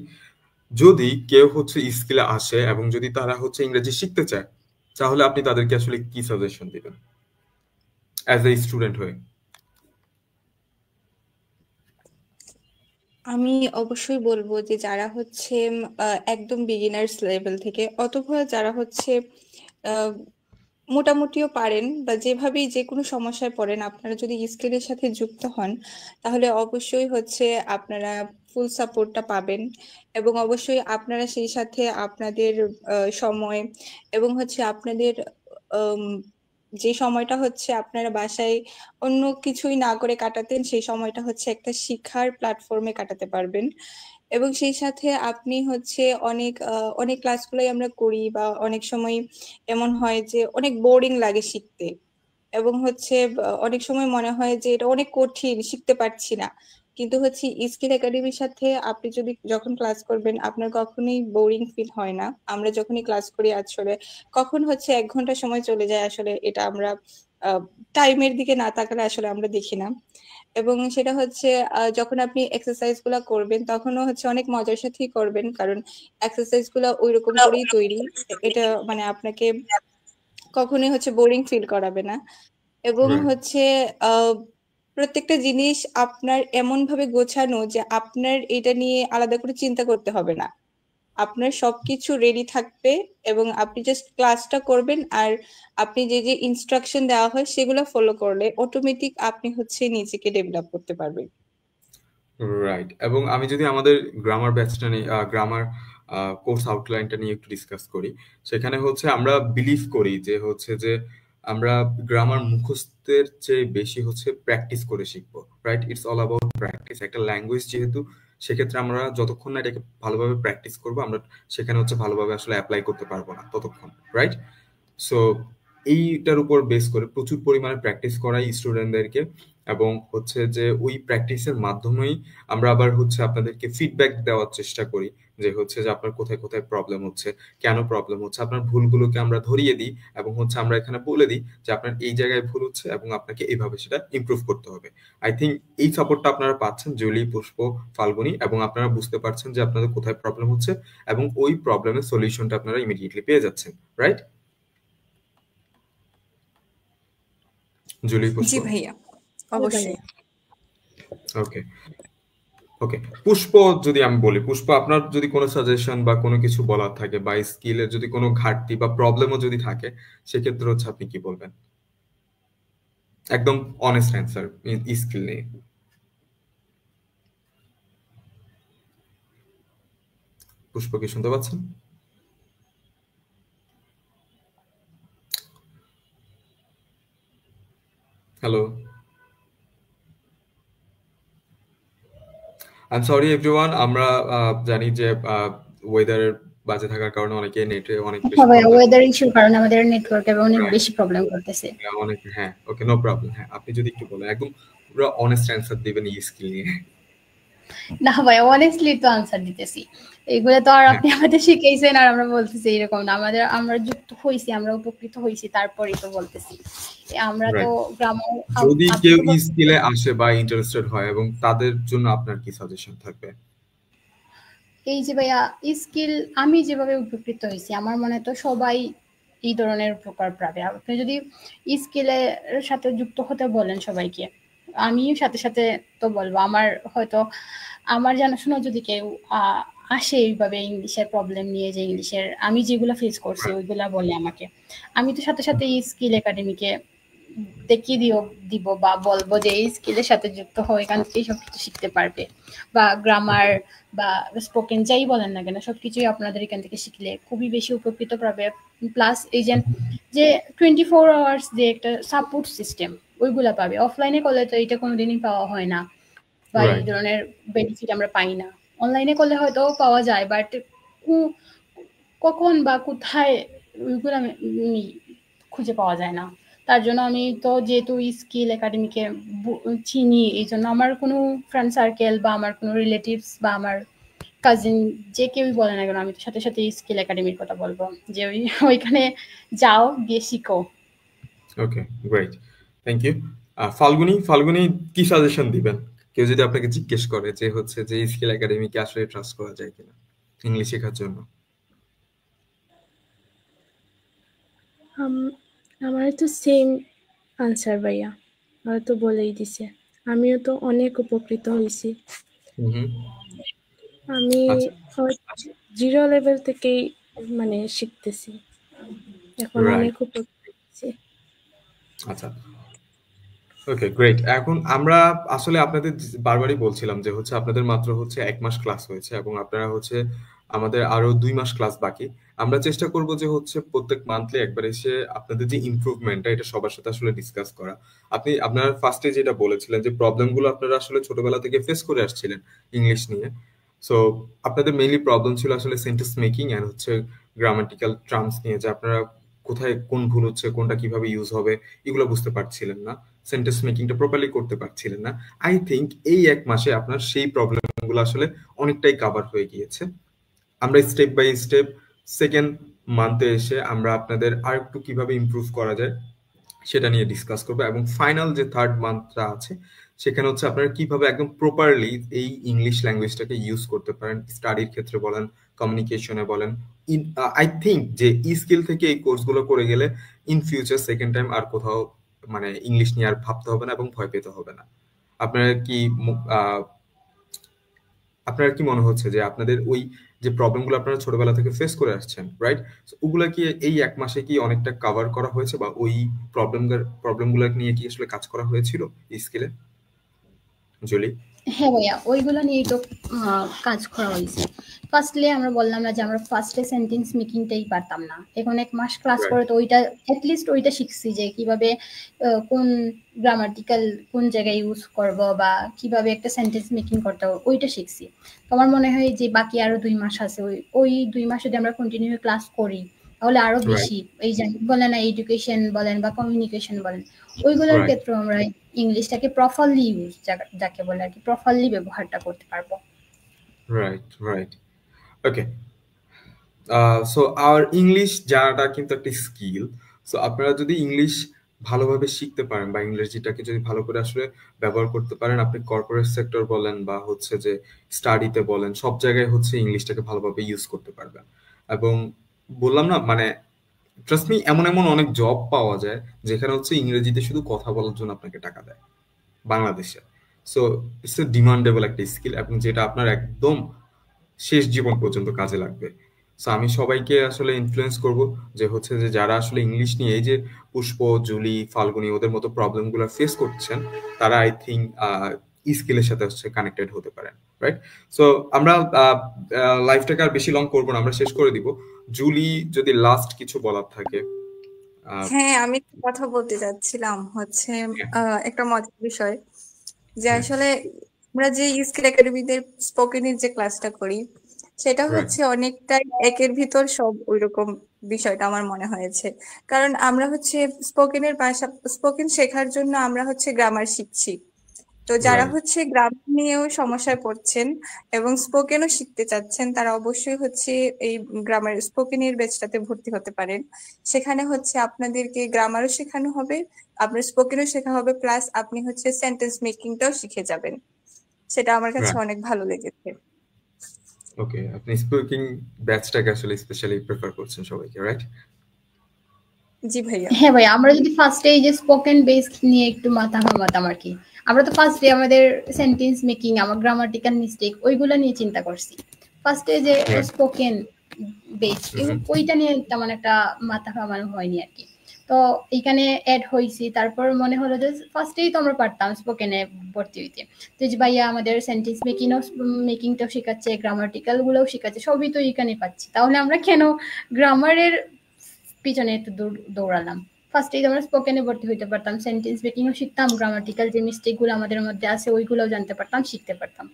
যদি কেউ হচ্ছে স্কিলে আসে এবং যদি তারা হচ্ছে ইংরেজি শিখতে চায়, তাহলে আপনি তাদেরকে আসলে কি সাজেশন দিবেন অ্যাজ এ স্টুডেন্ট হয়ে? আমি অবশ্যই বলবো যে যারা হচ্ছে একদম বিগিনার্স লেভেল থেকে অথবা যারা হচ্ছে মোটামুটিও পারেন বা যেভাবেই যে কোনো সমস্যায় পড়েন, আপনারা যদি স্কিলের সাথে যুক্ত হন তাহলে অবশ্যই হচ্ছে আপনারা ফুল সাপোর্টটা পাবেন, এবং অবশ্যই আপনারা সেই সাথে আপনাদের সময় এবং হচ্ছে আপনাদের যে সময়টা হচ্ছে আপনারা বাসায় অন্য কিছুই না করে কাটাতেন, সেই সময়টা হচ্ছে একটা শিক্ষার প্ল্যাটফর্মে কাটাতে পারবেন। এবং সেই সাথে আপনি হচ্ছে অনেক ক্লাসগুলোই আমরা করি বা অনেক সময় এমন হয় যে অনেক বোরিং লাগে শিখতে, এবং হচ্ছে অনেক সময় মনে হয় যে এটা অনেক কঠিন, শিখতে পারছি না। কিন্তু হচ্ছে স্কিল একাডেমির সাথে আপনি যদি যখন ক্লাস করবেন আপনার কখনোই বোরিং ফিল হয় না। আমরা যখনই ক্লাস করি আসলে কখন হচ্ছে 1 ঘন্টা সময় চলে যায় আসলে এটা আমরা টাইমের দিকে না তাকালে আসলে আমরা দেখি না। এবং সেটা হচ্ছে যখন আপনি এক্সারসাইজ গুলা করবেন তখনও হচ্ছে অনেক মজার সাথেই করবেন, কারণ এক্সারসাইজ গুলা ওইরকম করেই তৈরি। এটা মানে আপনাকে কখনোই হচ্ছে বোরিং ফিল করাবে না। এবং হচ্ছে প্রত্যেকটা জিনিস আপনার এমন ভাবে গোছানো যে আপনার এটা নিয়ে আলাদা করে চিন্তা করতে হবে না, আপনার সবকিছু রেডি থাকবে এবং আপনি জাস্ট ক্লাসটা করবেন, আর আপনি যে যে ইনস্ট্রাকশন দেওয়া হয় সেগুলো ফলো করলে অটোমেটিক আপনি হচ্ছে নিজেকে ডেভেলপ করতে পারবেন। রাইট। এবং আমি যদি আমাদের গ্রামার ব্যাচটা নিয়ে গ্রামার কোর্স আউটলাইনটা নিয়ে একটু ডিসকাস করি, সেখানে হচ্ছে আমরা বিলিভ করি যে হচ্ছে যে আমরা গ্রামার মুখস্থের চেয়ে বেশি হচ্ছে প্র্যাকটিস করে শিখবো, right? It's all about practice. একটা ল্যাঙ্গুয়েজ যেহেতু, সেক্ষেত্রে আমরা যতক্ষণ না এটাকে ভালোভাবে প্র্যাকটিস করবো, আমরা সেখানে হচ্ছে ভালোভাবে আসলে অ্যাপ্লাই করতে পারবো না ততক্ষণ, রাইট? সো এইটার উপর বেস করে প্রচুর পরিমাণে প্র্যাকটিস করাই স্টুডেন্টদেরকে, এবং হচ্ছে যে ওই প্র্যাকটিসের মাধ্যমেই আমরা আবার হচ্ছে আপনাদেরকে ফিডব্যাক দেওয়ার চেষ্টা করি যে হচ্ছে যে আপনার কোথায় কোথায় প্রবলেম হচ্ছে, কেন প্রবলেম হচ্ছে, আপনার ভুলগুলোকে আমরা ধরিয়ে দিই এবং হচ্ছে আমরা এখানে বলে দিই যে আপনার এই জায়গায় ভুল হচ্ছে এবং আপনাকে এইভাবে সেটা ইমপ্রুভ করতে হবে। আই থিঙ্ক এই সাপোর্টটা আপনারা পাচ্ছেন জুলি, পুষ্প, ফাল্গুনী, এবং আপনারা বুঝতে পারছেন যে আপনাদের কোথায় প্রবলেম হচ্ছে এবং ওই প্রবলেমের সলিউশনটা আপনারা ইমিডিয়েটলি পেয়ে যাচ্ছেন, রাইট? জুলি, পুষ্প? জি ভাইয়া, অবশ্যই। ওকে, ওকে। পুষ্প, যদি আমি বলি, পুষ্প, আপনার যদি কোনো সাজেশন বা কোনো কিছু বলার থাকে বা স্কিলের যদি কোনো ঘাটতি বা প্রবলেমও যদি থাকে, সেক্ষেত্রে হচ্ছে আপনি কি বলবেন? একদম অনেস্ট অ্যান্সার স্কিল নিয়ে। পুষ্প, কি শুনতে পাচ্ছেন? Hello, I am sorry everyone, আমরা জানি যে ওয়েদারের বাজে থাকার কারণে অনেকে নেটে অনেক বেশি ওয়েদার ইস্যুর কারণে আমাদের নেটওয়ার্কে অনেক বেশি প্রবলেম করতেছে। অনেক, হ্যাঁ, ওকে, নো প্রবলেম। হ্যাঁ, আপনি যদি একটু বলেন, একদম পুরো অনেস্ট অ্যান্সার দিবেন এই স্কিল নিয়ে। না ভাই, অনেস্টলি তো আনসার দিতেছি, এগুলো তো আর আপনি আমাদের শিখাইছেন আর আমরা বলতেছি এরকম না, আমরা যুক্ত হইছি, আমরা উপকৃত হইছি, তারপরেই তো বলতেছি। আমরা তো গ্রামার, যদি কেউ স্কিলে আসে বা ইন্টারেস্টেড হয় এবং তাদের জন্য আপনার কি সাজেশন থাকবে? এই যে ভাইয়া স্কিল আমি যেভাবে উপকৃত হয়েছি আমার মনে তো সবাই এই ধরনের উপকার পাবে। আপনি যদি স্কিলের সাথে যুক্ত হতে বলেন সবাইকে, আমিও সাথে সাথে তো বলবো। আমার হয়তো আমার জানাশোনা যদি কেউ আসে এইভাবে ইংলিশের প্রবলেম নিয়ে, যে ইংলিশের আমি যেগুলো ফেস করছি ওইগুলা বলে আমাকে, আমি তো সাথে সাথে এই স্কিল একাডেমিকে দেখিয়ে দিব বা বলবো যে এই স্কিলের সাথে যুক্ত হয়ে এখান থেকেই সবকিছু শিখতে পারবে। বা গ্রামার বা স্পোকেন যাই বলেন না কেন সবকিছুই আপনাদের এখান থেকে শিখলে খুবই বেশি উপকৃত পাবে। প্লাস এই যে 24 আওয়ার্স যে একটা সাপোর্ট সিস্টেম ওইগুলা পাবে। অফলাইনে করলে তো এটা কোনোদিনই পাওয়া হয় না বা এই রাইট ধরনের বেনিফিট আমরা পাই না। অনলাইনে করলে হয়তো পাওয়া যায়, বাট কখন বা কোথায় ওইগুলো আমি খুঁজে পাওয়া যায় না। তার জন্য আমি তো যেহেতু স্কিল একাডেমিকে চিনি, এই জন্য আমার কোনো ফ্রেন্ড সার্কেল বা আমার কোনো রিলেটিভস বা আমার কাজিন যে কেউই বলে না কেন, আমি তো সাথে সাথে স্কিল একাডেমির কথা বলবো যে ওইখানে যাও, গিয়ে শিখো। ওকে, গ্রেট, থ্যাংক ইউ। ফাল্গুনি কি সাজেশন দিবেন কেউ যদি আপনাকে জিজ্ঞেস করে যে হচ্ছে যে স্কিল একাডেমিকে আসলে ট্রাস্ট করা যায় কিনা ইংলিশ শেখার জন্য? আমার তো সেম আনসার ভাইয়া, আমার তো বলেই দিছে, আমিও তো অনেক উপকৃত হয়েছি। আমি আচ্ছা, 0 লেভেল থেকেই মানে শিখতেছি, এখন রাইট, অনেক উপকৃত হয়েছি। আচ্ছা, ওকে, গ্রেট। এখন আমরা আসলে আপনাদের বারবারই বলছিলাম যে হচ্ছে আপনাদের মাত্র হচ্ছে 1 মাস ক্লাস হয়েছে এবং আপনারা হচ্ছে আমাদের আরো 2 মাস ক্লাস বাকি। আমরা চেষ্টা করব যে হচ্ছে প্রত্যেক মান্থলি একবার এসে আপনাদের যে ইমপ্রুভমেন্টটা এটা সবার সাথে আসলে ডিসকাস করা। আপনার ফার্স্টে যেটা বলেছিলেন যে প্রবলেমগুলো আপনারা আসলে ছোটবেলা থেকে ফেস করে আসছিলেন ইংলিশ নিয়ে। সো আপনাদের মেইনলি প্রবলেম ছিল আসলে সেন্টেন্স মেকিং এন্ড হচ্ছে গ্রামাটিক্যাল টার্মস নিয়ে, যে আপনারা কোথায় কোন ভুল হচ্ছে, কোনটা কিভাবে ইউজ হবে এগুলো বুঝতে পারছিলেন না, সেন্টেন্স মেকিংটা প্রপারলি করতে পারছিলেন না। আই থিঙ্ক এই 1 মাসে আপনার সেই প্রবলেমগুলো আসলে অনেকটাই কভার হয়ে গিয়েছে। আমরা স্টেপ বাই স্টেপ সেকেন্ড মান্থে এসে আমরা আপনাদের আরেকটু কিভাবে ইমপ্রুভ করা যায় সেটা নিয়ে ডিসকাস করবো এবং ফাইনাল যে থার্ড মান্থটা আছে সেখানে হচ্ছে আপনারা কিভাবে একদম প্রপারলি এই ইংলিশ ল্যাঙ্গুয়েজটাকে ইউজ করতে পারেন, স্টাডির ক্ষেত্রে বলেন, কমিউনিকেশনে বলেন। আই থিঙ্ক যে স্কিল থেকে এই কোর্সগুলো করে গেলে ইন ফিউচার সেকেন্ড টাইম আর কোথাও মানে ইংলিশ নিয়ে আর ভাবতে হবে না এবং ভয় পেতে হবে না। আপনারা কি আহ, আপনার কি মনে হচ্ছে যে আপনাদের ওই যে প্রবলেমগুলো আপনারা ছোটবেলা থেকে ফেস করে আসছেন, রাইট, ওগুলা কি এই 1 মাসে কি অনেকটা কভার করা হয়েছে বা ওই প্রবলেমগুলো নিয়ে কি আসলে কাজ করা হয়েছিল স্কিলে? জুলি? হ্যাঁ ভাইয়া, ওইগুলো নিয়েই তো কাজ করা হয়েছে। ফার্স্টলি আমরা বললাম না যে আমরা ফার্স্টে সেন্টেন্স মেকিংটাই পারতাম না, এখন 1 মাস ক্লাস রাইট, করে তো ওইটা অ্যাটলিস্ট ওইটা শিখছি যে কিভাবে কোন গ্রামাটিক্যাল কোন জায়গায় ইউজ করব বা কিভাবে একটা সেন্টেন্স মেকিং করতে হবে ওইটা শিখছি। তো আমার মনে হয় যে বাকি আরো 2 মাস আছে, ওই 2 মাস যদি আমরা কন্টিনিউ ক্লাস করি তাহলে আরো রাইট, বেশি এই যে বলেন না এডুকেশন বলেন বা কমিউনিকেশন বলেন ওইগুলোর রাইট, ক্ষেত্রে আমরা ইংলিশটাকে প্রপারলি ইউজ যাকে বলে আর কি প্রপারলি ব্যবহারটা করতে পারবো। রাইট, রাইট, ওকে। সো আর ইংলিশ জানাটা কিন্তু একটা স্কিল। সো আপনারা যদি ইংলিশ ভালোভাবে শিখতে পারেন বা ইংরেজিটাকে যদি ভালো করে আসলে ব্যবহার করতে পারেন, আপনি কর্পোরেট সেক্টর বলেন বা হচ্ছে যে স্টাডিতে বলেন, সব জায়গায় হচ্ছে ইংলিশটাকে ভালোভাবে ইউজ করতে পারবেন। এবং বললাম না মানে ট্রাস্ট মি, এমন এমন অনেক জব পাওয়া যায় যেখানে হচ্ছে ইংরেজিতে শুধু কথা বলার জন্য আপনাকে টাকা দেয় বাংলাদেশে। সো ইটস এ ডিমান্ডেবল একটা স্কিল এবং যেটা আপনার একদম শেষ জীবন পর্যন্ত কাজে লাগবে। সো আমি সবাইকে আসলে ইনফ্লুয়েন্স করব যে হচ্ছে যে যারা আসলে ইংলিশ নিয়ে এই যে পুষ্প, জুলি, ফাল্গুনি ওদের মতো প্রবলেমগুলো ফেস করছেন তারা আই থিঙ্ক স্কিলের সাথে হচ্ছে কানেক্টেড হতে পারেন, রাইট? সো আমরা লাইফটাকে আর বেশি লং করবো না, আমরা শেষ করে দিব। জুলি যদি লাস্ট কিছু বলার থাকে। হ্যাঁ, আমি একটা কথা বলতে চাচ্ছিলাম হচ্ছে একটা মজার বিষয় যে আসলে আমরা যে স্কিল একাডেমিতে স্পোকেনের যে ক্লাসটা করি সেটা হচ্ছে অনেকটাই একের ভিতর সব ওইরকম বিষয়টা আমার মনে হয়েছে। কারণ আমরা হচ্ছে স্পোকেন শেখার জন্য আমরা হচ্ছে গ্রামার শিখছি। তো যারা হচ্ছে গ্রামার নিয়েও সমস্যায় পড়ছেন এবং স্পোকেনও শিখতে চাচ্ছেন তারা অবশ্যই হচ্ছে এই গ্রামার স্পোকেনের ব্যাচটাতে ভর্তি হতে পারেন। সেখানে হচ্ছে আপনাদেরকে গ্রামারও শেখানো হবে, আপনার স্পোকেনও শেখা হবে, প্লাস আপনি হচ্ছে সেন্টেন্স মেকিংটাও শিখে যাবেন। সেটা আমার কাছে অনেক ভালো লেগেছে। ওকে, আপনি স্পিকিং ব্যাচটাকে আসলে স্পেশালি প্রেফার করছেন সবাইকে, রাইট? জি ভাইয়া। হ্যাঁ ভাই, আমরা যদি ফার্স্টে এই যে স্পোকেন বেস নিয়ে একটু মাথা ঘামাতাম আর কি। আমরা তো ফার্স্টে আমাদের সেন্টেন্স মেকিং, আমার গ্রামাটিক্যাল মিস্টেক ওইগুলো নিয়ে চিন্তা করছি। ফার্স্টে যে স্পোকেন বেস ওইটা নিয়ে তেমন একটা মাথা ঘামানো হয়নি আর কি। তো এইখানে অ্যাড হয়েছি, তারপর মনে হলো যে ফার্স্টেই তো আমরা পারতাম স্পোকেনে ভর্তি হইতে। তো যে ভাইয়া আমাদের সেন্টেন্স মেকিংটাও শেখাচ্ছে, গ্রামাটিক্যাল গুলোও শেখাচ্ছে, সবই তো এইখানে পাচ্ছি, তাহলে আমরা কেন গ্রামারের পিছনে একটু দৌড়ালাম? ফার্স্টেই আমরা স্পোকেনে ভর্তি হইতে পারতাম, সেন্টেন্স মেকিংও শিখতাম, গ্রামাটিক্যাল যে মিস্টেকগুলো আমাদের মধ্যে আছে ওইগুলোও জানতে পারতাম, শিখতে পারতাম।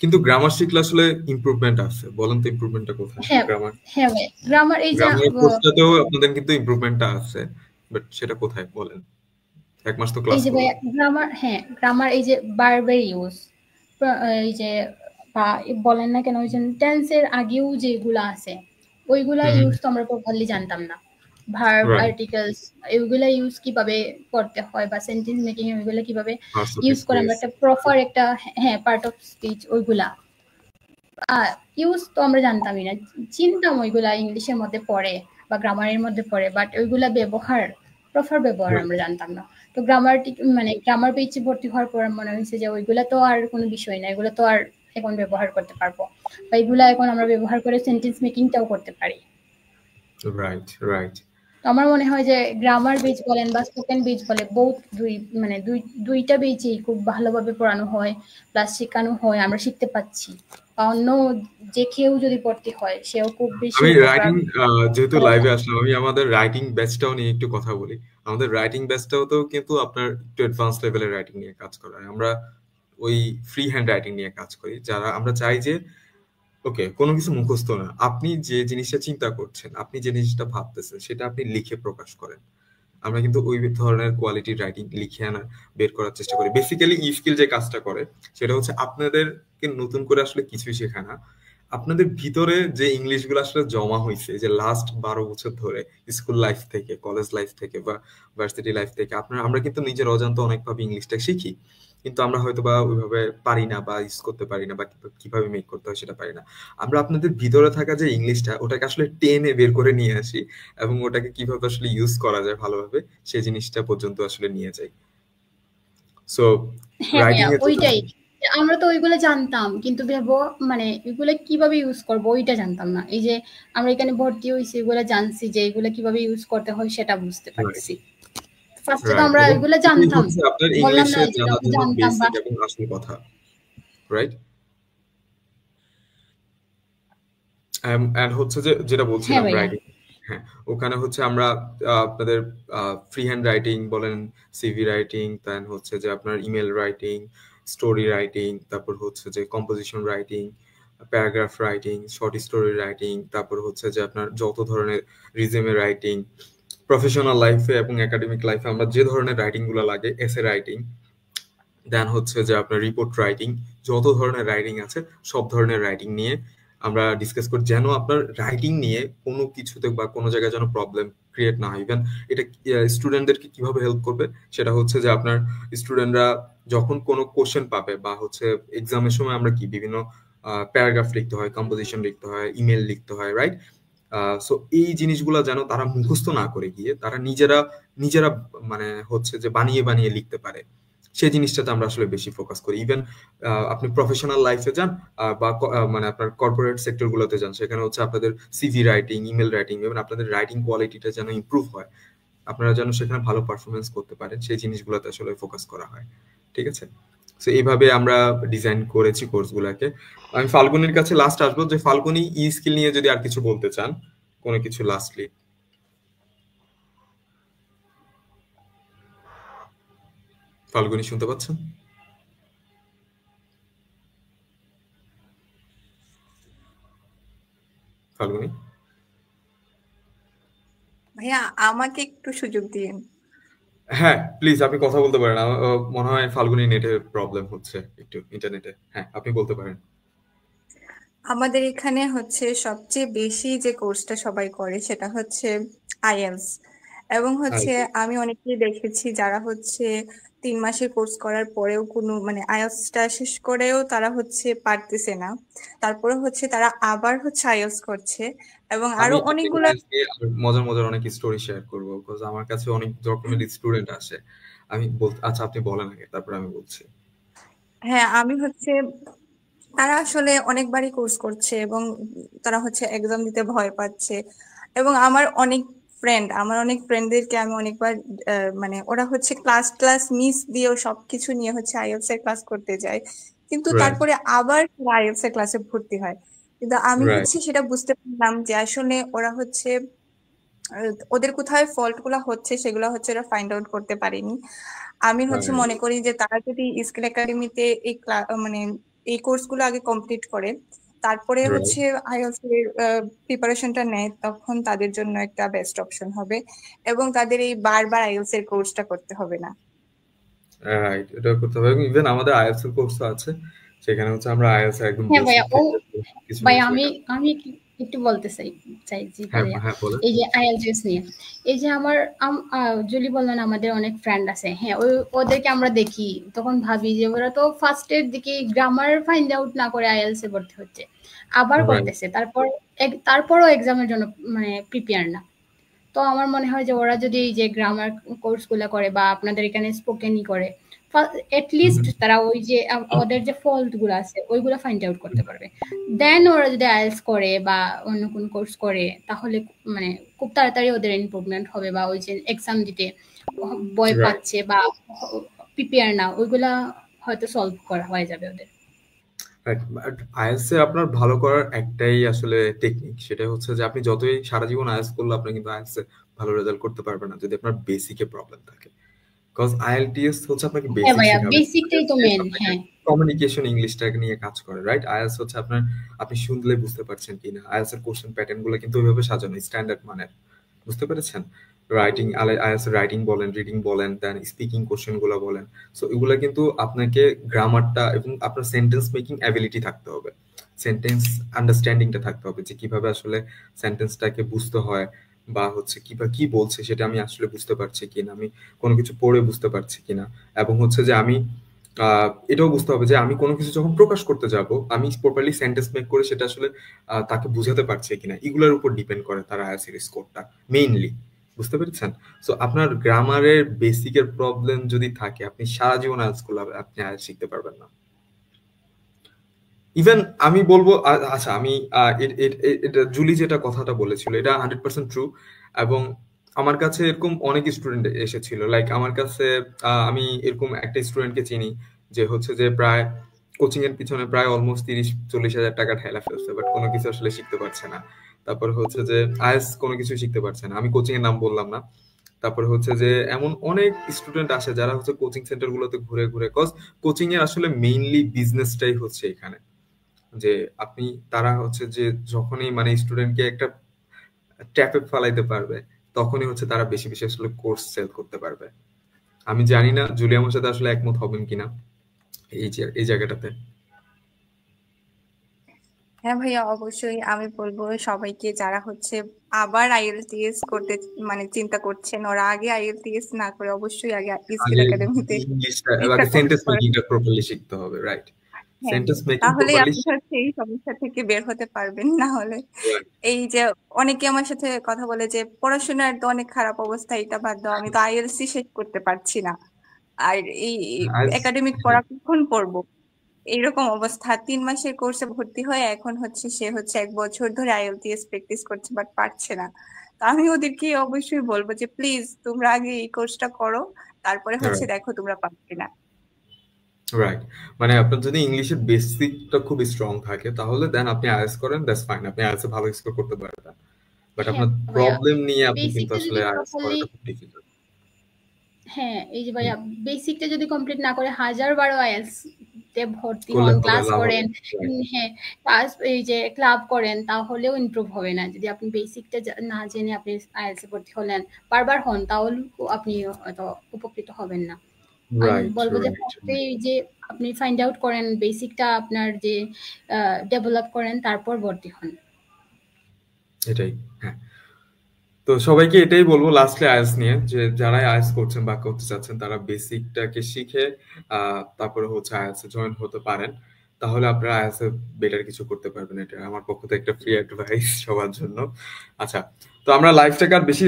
কিন্তু গ্রামার শিখলে আসলে ইমপ্রুভমেন্ট আছে, বলেন তো ইমপ্রুভমেন্টটা কোথায়? হ্যাঁ গ্রামার হ্যাঁ ভাই, গ্রামার এই যে গ্রামারের কোর্সটাতেও আপনাদের কিন্তু ইমপ্রুভমেন্টটা আছে, বাট সেটা কোথায় বলেন? 1 মাস তো এই ক্লাস যে ভাই করলাম। গ্রামার, হ্যাঁ গ্রামার এই যে ভার্বের ইউজ, এই যে বা বলেন না কেন ওই যে টেন্সের আগেও যেগুলো আছে ওইগুলা ইউজ তো আমরা প্রপারলি জানতাম না। ভার্ব, রাইট, আর্টিকেলস এগুলা ইউজ কিভাবে করতে হয়, বা সেন্টেন্স মেকিং ওইগুলা কিভাবে পার্টস অফ ইউজ করে আমরা স্পিচ। একটা প্রপার একটা, হ্যাঁ পার্ট অফ স্পিচ ওইগুলা ইউজ তো আমরা জানতামই না। চিনতাম ওইগুলা ইংলিশের মধ্যে পড়ে বা গ্রামারের মধ্যে পড়ে, বাট ওইগুলা ব্যবহার, প্রপার ব্যবহার আমরা জানতাম না। তো গ্রামার পেজে ভর্তি হওয়ার পর মনে হয়েছে যে ওইগুলা তো আর কোনো বিষয় না, এগুলো তো আর এখন ব্যবহার করতে পারবো, বা এগুলা এখন আমরা ব্যবহার করে সেন্টেন্স মেকিংটাও করতে পারি। Right, right. তো আমার মনে হয় যে গ্রামার বেজ বলেন বা স্পোকেন বেজ বলে বোথ দুইটা বেজই খুব ভালোভাবে পড়ানো হয়, প্লাস শেখানো হয়, আমরা শিখতে পাচ্ছি। বা অন্য যে কেউ যদি পড়তে হয় সেও খুব বেশি আমি উপকার রাইটিং, যেহেতু লাইভে আসলাম, আমি আমাদের রাইটিং ব্যাচটাও নিয়ে একটু কথা বলি। আমাদের রাইটিং ব্যাচটাও তো কিন্তু আপনার একটু অ্যাডভান্স লেভেলের রাইটিং নিয়ে কাজ করা হয়। আমরা ওই ফ্রি হ্যান্ড রাইটিং নিয়ে কাজ করি, যারা আমরা চাই যে ওকে কোনো কিছু মুখস্থ না, আপনি যে জিনিসটা চিন্তা করছেন, আপনি যে জিনিসটা ভাবতেছেন সেটা আপনি লিখে প্রকাশ করেন। আমরা কিন্তু ওই ধরনের কোয়ালিটির রাইটিং লিখে আনা বের করার চেষ্টা করি। বেসিক্যালি ই স্কিল যে কাজটা করে সেটা হচ্ছে আপনাদেরকে নতুন করে আসলে কিছুই শেখায় না, আপনাদের ভিতরে যে ইংলিশগুলো আসলে জমা হয়েছে যে লাস্ট 12 বছর ধরে, স্কুল লাইফ থেকে, কলেজ লাইফ থেকে বা ভার্সিটি লাইফ থেকে, আমরা কিন্তু নিজের অজান্তে অনেকভাবে ইংলিশটা শিখি, কিন্তু আমরা হয়তো বা ওইভাবে পারি না বা ইউজ করতে পারি না, বা কিভাবে মেক করতে হয় সেটা পারি না। আমরা আপনাদের ভিতরে থাকা যে ইংলিশটা ওটাকে আসলে টেনে বের করে নিয়ে আসি, এবং ওটাকে কিভাবে আসলে ইউজ করা যায় ভালোভাবে সেই জিনিসটা পর্যন্ত আসলে নিয়ে যাই। সো হ্যাঁ রাইটিং ভাইয়া এ তো ওইটাই, আমরা তো ওইগুলো জানতাম কিন্তু এগুলো কিভাবে ইউজ করবো ওইটা জানতাম না। এই যে আমরা এখানে ভর্তি হয়েছি এগুলো জানছি, যে এগুলো কিভাবে ইউজ করতে হয় সেটা বুঝতে রাইট, পারছি। ফার্স্টে তো রাইট, আমরা এবং এগুলো এটাই জানতাম, হচ্ছে আপনার বললাম না ইংলিশে যে জানার আমরা জন্য জানতাম বা বেসিক এবং আসল কথা, রাইট? এন্ড হচ্ছে যে যেটা হ্যাঁ বলছিলাম ভাইয়া। রাইটিং, হ্যাঁ, ওখানে হচ্ছে আমরা আপনাদের ফ্রি হ্যান্ড রাইটিং বলেন, সিভি রাইটিং, দেন হচ্ছে যে আপনার ইমেল রাইটিং, স্টোরি রাইটিং, তারপর হচ্ছে যে composition writing, paragraph writing, short story writing, তারপর হচ্ছে যে আপনার যত ধরনের রিজুমে রাইটিং, প্রফেশনাল লাইফে এবং একাডেমিক লাইফে আমরা যে ধরনের রাইটিং গুলো লাগে, এসে রাইটিং, দেন হচ্ছে যে আপনার রিপোর্ট রাইটিং, যত ধরনের রাইটিং আছে সব ধরনের রাইটিং নিয়ে আমরা ডিসকাস করি, যেন আপনার রাইটিং নিয়ে কোনো কিছুতে বা কোনো জায়গায় যেন প্রবলেম ক্রিয়েট না হয়। ইভেন এটা স্টুডেন্টদেরকে কিভাবে হেল্প করবে সেটা হচ্ছে যে আপনার স্টুডেন্টরা যখন কোনো কোশ্চেন পাবে বা হচ্ছে এক্সামের সময় আমরা কি বিভিন্ন প্যারাগ্রাফ লিখতে হয়, কম্পোজিশন লিখতে হয়, ইমেল লিখতে হয়, রাইট? সো এই জিনিসগুলো যেন তারা মুখস্থ না করে গিয়ে তারা নিজেরা নিজেরা মানে হচ্ছে যে বানিয়ে বানিয়ে লিখতে পারে, সেই জিনিসটাতে আমরা আসলে বেশি ফোকাস করি। ইভেন আপনি প্রফেশনাল লাইফে যান বা মানে আপনার কর্পোরেট সেক্টর গুলোতে যান, সেখানে হচ্ছে আপনাদের সিভি রাইটিং, ইমেল রাইটিং এবং আপনাদের রাইটিং কোয়ালিটিটা যেন ইমপ্রুভ হয়, আপনারা যেন সেখানে ভালো পারফরমেন্স করতে পারেন, সেই জিনিসগুলোতে আসলে ফোকাস করা হয়। ঠিক আছে, সো এইভাবে আমরা ডিজাইন করেছি কোর্সগুলোকে। আমি ফাল্গুনির কাছে লাস্ট আসবো, যে ফাল্গুনি ই স্কিল নিয়ে যদি আর কিছু বলতে চান, কোনো কিছু লাস্টলি। ফাল্গুনি শুনতে পাচ্ছেন? ফাল্গুনি ভাইয়া আমাকে একটু সুযোগ দিন। হ্যাঁ প্লিজ, আপনি কথা বলতে পারেন। আমার মনে হয় ফাল্গুনি নেটে প্রবলেম হচ্ছে একটু, ইন্টারনেটে। হ্যাঁ আপনি বলতে পারেন। আমাদের এখানে হচ্ছে সবচেয়ে বেশি যে কোর্সটা সবাই করে সেটা হচ্ছে আইএলস। এবং হচ্ছে আচ্ছা। আমি অনেকেই দেখেছি যারা হচ্ছে 3 মাসের কোর্স করার পরেও কোনো মানে আইএলটিএসটা শেষ করেও তারা হচ্ছে পারতেছে না, তারপরে হচ্ছে তারা আবার হচ্ছে আইএলটিএস করছে এবং আরো আপনি অনেকগুলা। আইএলটিএস নিয়ে মজার অনেক স্টোরি শেয়ার করবো, বিকজ আমার কাছে অনেক রকমের স্টুডেন্ট আসে। আচ্ছা, আপনি বলেন আগে, তারপর আমি বলছি। হ্যাঁ, আমি হচ্ছে তারা আসলে অনেকবারই কোর্স করছে এবং তারা হচ্ছে এক্সাম দিতে ভয় পাচ্ছে। এবং আমার অনেক ফ্রেন্ডদেরকে আমি অনেকবার মানে ওরা হচ্ছে ক্লাস ক্লাস মিস দিয়েও সবকিছু নিয়ে হচ্ছে আইএলটিএস এর ক্লাস করতে যায়, কিন্তু রাইট, তারপরে আবার আইএলটিএস এর ক্লাসে ভর্তি হয়। কিন্তু আমি রাইট। হচ্ছে সেটা বুঝতে পারলাম যে আসলে ওরা হচ্ছে ওদের কোথায় ফল্ট গুলা হচ্ছে সেগুলো হচ্ছে ওরা ফাইন্ড আউট করতে পারেনি। আমি হচ্ছে মনে করি যে তারা যদি স্কিল একাডেমিতে মানে এই কোর্স গুলো আগে কমপ্লিট করে তারপরে রাইট, হচ্ছে আইএলটিএস এর প্রিপারেশনটা নেয়, তখন তাদের জন্য একটা বেস্ট অপশন হবে এবং তাদের এই বারবার আইএলটিএস এর কোর্সটা করতে হবে না। রাইট, এটা করতে হবে। ইভেন আমাদের আইএলটিএস এর কোর্স আছে, সেখানে হচ্ছে আমরা আইএলটিএস একদম হ্যাঁ ভাইয়া, বেসিক থেকে কিছু ভাইয়া জিনিস আমি শেখাবো। আমি একটু বলতে চাইছি হ্যাঁ, ভাইয়া। হ্যাঁ, বলেন। এই যে আইএলটিএস নিয়ে, এই যে আমার জুলি বললেন আমাদের অনেক ফ্রেন্ড আছে, হ্যাঁ ওদেরকে আমরা দেখি তখন ভাবি যে ওরা তো ফার্স্টের দিকে গ্রামার ফাইন্ড আউট না করে আইএলটিএস এ ভর্তি হচ্ছে, আবার রাইট, করতেছে, তারপরও এক্সামের জন্য মানে প্রিপেয়ার না। তো আমার মনে হয় যে ওরা যদি এই যে গ্রামার কোর্স গুলা করে বা আপনাদের এখানে স্পোকেনই করে, লিস্ট তারা ওই যে ওদের যে ফল্ট গুলো আছে ওইগুলো ফাইন্ড আউট করতে পারবে। দেন ওরা যদি আইএলটিএস করে বা অন্য কোন কোর্স করে তাহলে মানে খুব তাড়াতাড়ি ওদের ইমপ্রুভমেন্ট হবে, বা ওই যে এক্সাম দিতে ভয় রাইট। পাচ্ছে বা প্রিপেয়ার না, ওইগুলা হয়তো সলভ করা হয়ে যাবে ওদের। আইএলটিএস এ আপনার ভালো করার একটাই আসলে টেকনিক, সেটা হচ্ছে যে আপনি যতই সারা জীবন আইএলটিএস করলে আপনি কিন্তু আইএলটিএস এ ভালো রেজাল্ট করতে পারবেন না যদি আপনার বেসিকে প্রবলেম থাকে। বিকজ আইএলটিএস হচ্ছে আপনাকে হ্যাঁ বেসিক ভাইয়া, শেখাবে। বেসিকটাই তো মেন। আপনাকে হ্যাঁ কমিউনিকেশন ইংলিশটাকে নিয়ে কাজ করে, রাইট? আইএলটিএস হচ্ছে আপনি শুনলে বুঝতে পারছেন কিনা। আইএলটিএস এর কোশ্চেন প্যাটার্ন গুলো কিন্তু ওইভাবে সাজানো, স্ট্যান্ডার্ড মানের, বুঝতে পেরেছেন? রাইটিং, আইএলটিএস রাইটিং বলেন, রিডিং বলেন, দেন স্পিকিং কোশ্চেন গুলো বলেন। সো এগুলা কিন্তু আপনাকে গ্রামারটা এবং আপনার সেন্টেন্স মেকিং অ্যাবিলিটি থাকতে হবে, সেন্টেন্স আন্ডারস্ট্যান্ডিংটা থাকতে হবে, যে কিভাবে আসলে সেন্টেন্সটাকে বুঝতে হয়, বা হচ্ছে কিভাবে কি বলছে সেটা আমি আসলে বুঝতে পারছি কিনা, আমি কোনো কিছু পড়ে বুঝতে পারছি কিনা, এবং হচ্ছে যে আমি এটাও বুঝতে হবে যে আমি কোনো কিছু যখন প্রকাশ করতে যাব আমি প্রপারলি সেন্টেন্স মেক করে সেটা আসলে তাকে বুঝাতে পারছি কিনা, এগুলোর উপর ডিপেন্ড করে তার আইএলটিএস এর স্কোরটা মেইনলি, বুঝতে পেরেছেন? সো আপনার গ্রামারের বেসিকের প্রবলেম যদি থাকে, আপনি সারা জীবন আইএলটিএস করলে আপনি আইএলটিএস শিখতে পারবেন না। ইভেন আমি বলবো, আচ্ছা আমি এটা জুলি যেটা কথাটা বলেছিল এটা 100% ট্রু। এবং আমার কাছে এরকম অনেক স্টুডেন্ট এসেছিল, লাইক আমার কাছে আমি এরকম একটা স্টুডেন্টকে চিনি যে হচ্ছে যে প্রায় কোচিং এর পিছনে প্রায় অলমোস্ট 30-40 হাজার টাকা ঠেলা ফেলছে, বাট কোনো কিছু আসলে শিখতে পারছে না। তারপর হচ্ছে যে আইএলটিএস কোনো কিছু শিখতে পারছে না, আমি কোচিং এর নাম বললাম না। তারপরে হচ্ছে যে এমন অনেক স্টুডেন্ট আসে যারা হচ্ছে কোচিং সেন্টার গুলোতে ঘুরে ঘুরে, কজ কোচিং এর আসলে মেইনলি বিজনেসটাই হচ্ছে এখানে, যে আপনি তারা হচ্ছে যে যখনই মানে স্টুডেন্টকে একটা ট্র্যাপে ফেলাইতে পারবে, তখনই হচ্ছে তারা বেশি বেশি আসলে কোর্স সেল করতে পারবে। আমি জানি না জুলি আমার সাথে আসলে একমত হবেন কিনা এই জায়গাটাতে। হ্যাঁ ভাইয়া, অবশ্যই আমি বলবো সবাইকে যারা হচ্ছে আবার আইএলটিএস করতে মানে চিন্তা করছেন, ওরা আগে আইএলটিএস না করে অবশ্যই আগে স্কিল আগে একাডেমিতে ইংলিশটা, চেষ্টা আগে করতে সেন্টেন্স পারেন। মেকিংটা প্রপারলি শিখতে হবে, রাইট? হ্যাঁ, সেন্টেন্স মেকিং তাহলেই প্রপারলি আপনি হচ্ছে এই সমস্যা থেকে বের হতে পারবেন, না হলে রাইট। এই যে অনেকে আমার সাথে কথা বলে যে পড়াশোনার তো অনেক খারাপ অবস্থা, এটা বাদ দাও, আমি তো আইএলসি শেষ করতে পারছি না, আর এই একাডেমিক পড়া কখন পড়বো, এইরকম অবস্থা। 3 মাসের কোর্সে ভর্তি হয়ে এখন হচ্ছে সে হচ্ছে 1 বছর ধরে আইএলটিএস প্র্যাকটিস করছে বাট পারছে না। তো আমি ওদেরকে অবশ্যই বলবো যে প্লিজ তোমরা আগে এই কোর্সটা করো, তারপরে হচ্ছে রাইট, দেখো তোমরা পারবে না। রাইট। মানে আপনার যদি ইংলিশের বেসিকটা খুব স্ট্রং থাকে তাহলে দেন আপনি আইএলটিএস করেন, দ্যাটস ফাইন, আপনি আইএলটিএস এ ভালো স্কোর করতে পারবেন। বাট হ্যাঁ আপনার ভাইয়া, প্রবলেম নিয়ে আপনি কিন্তু বেসিকটা আসলে যদি আইএলটিএস প্রপারলি, করাটা খুব ডিফিকাল্ট। হ্যাঁ এই যে ভাইয়া বেসিকটা যদি কমপ্লিট না করে 1000 বারও আইএলটিএস তে ভর্তি করলে হন, হবে, ক্লাস লাভ হবে। করেন, রাইট, হ্যাঁ ক্লাস এই যে ক্লাব করেন, তাহলেও ইমপ্রুভ হবে না। যদি আপনি বেসিকটা না জেনে আপনি আইএলটিএস এ ভর্তি হলেন, বারবার হন, তাহলে আপনি হয়তো উপকৃত হবেন না। আমি রাইট, বলবো যে রাইট। ফার্স্টে যে আপনি ফাইন্ড আউট করেন বেসিকটা আপনার যে ডেভেলপ করেন, তারপর ভর্তি হন। এটাই, হ্যাঁ। তো সবাইকে এটাই বলবো লাস্টলি আইএলটিএস নিয়ে, যে যারাই আইএলটিএস করছেন বা করতে চাচ্ছেন তারা বেসিকটাকে শিখে তারপরে হচ্ছে আইএলটিএস এ জয়েন হতে পারেন, তাহলে আপনারা আইএলটিএস এ বেটার কিছু করতে পারবেন। এটা আমার পক্ষ থেকে একটা ফ্রি অ্যাডভাইস সবার জন্য। আচ্ছা, তো আমরা লাইভটাকে আর বেশি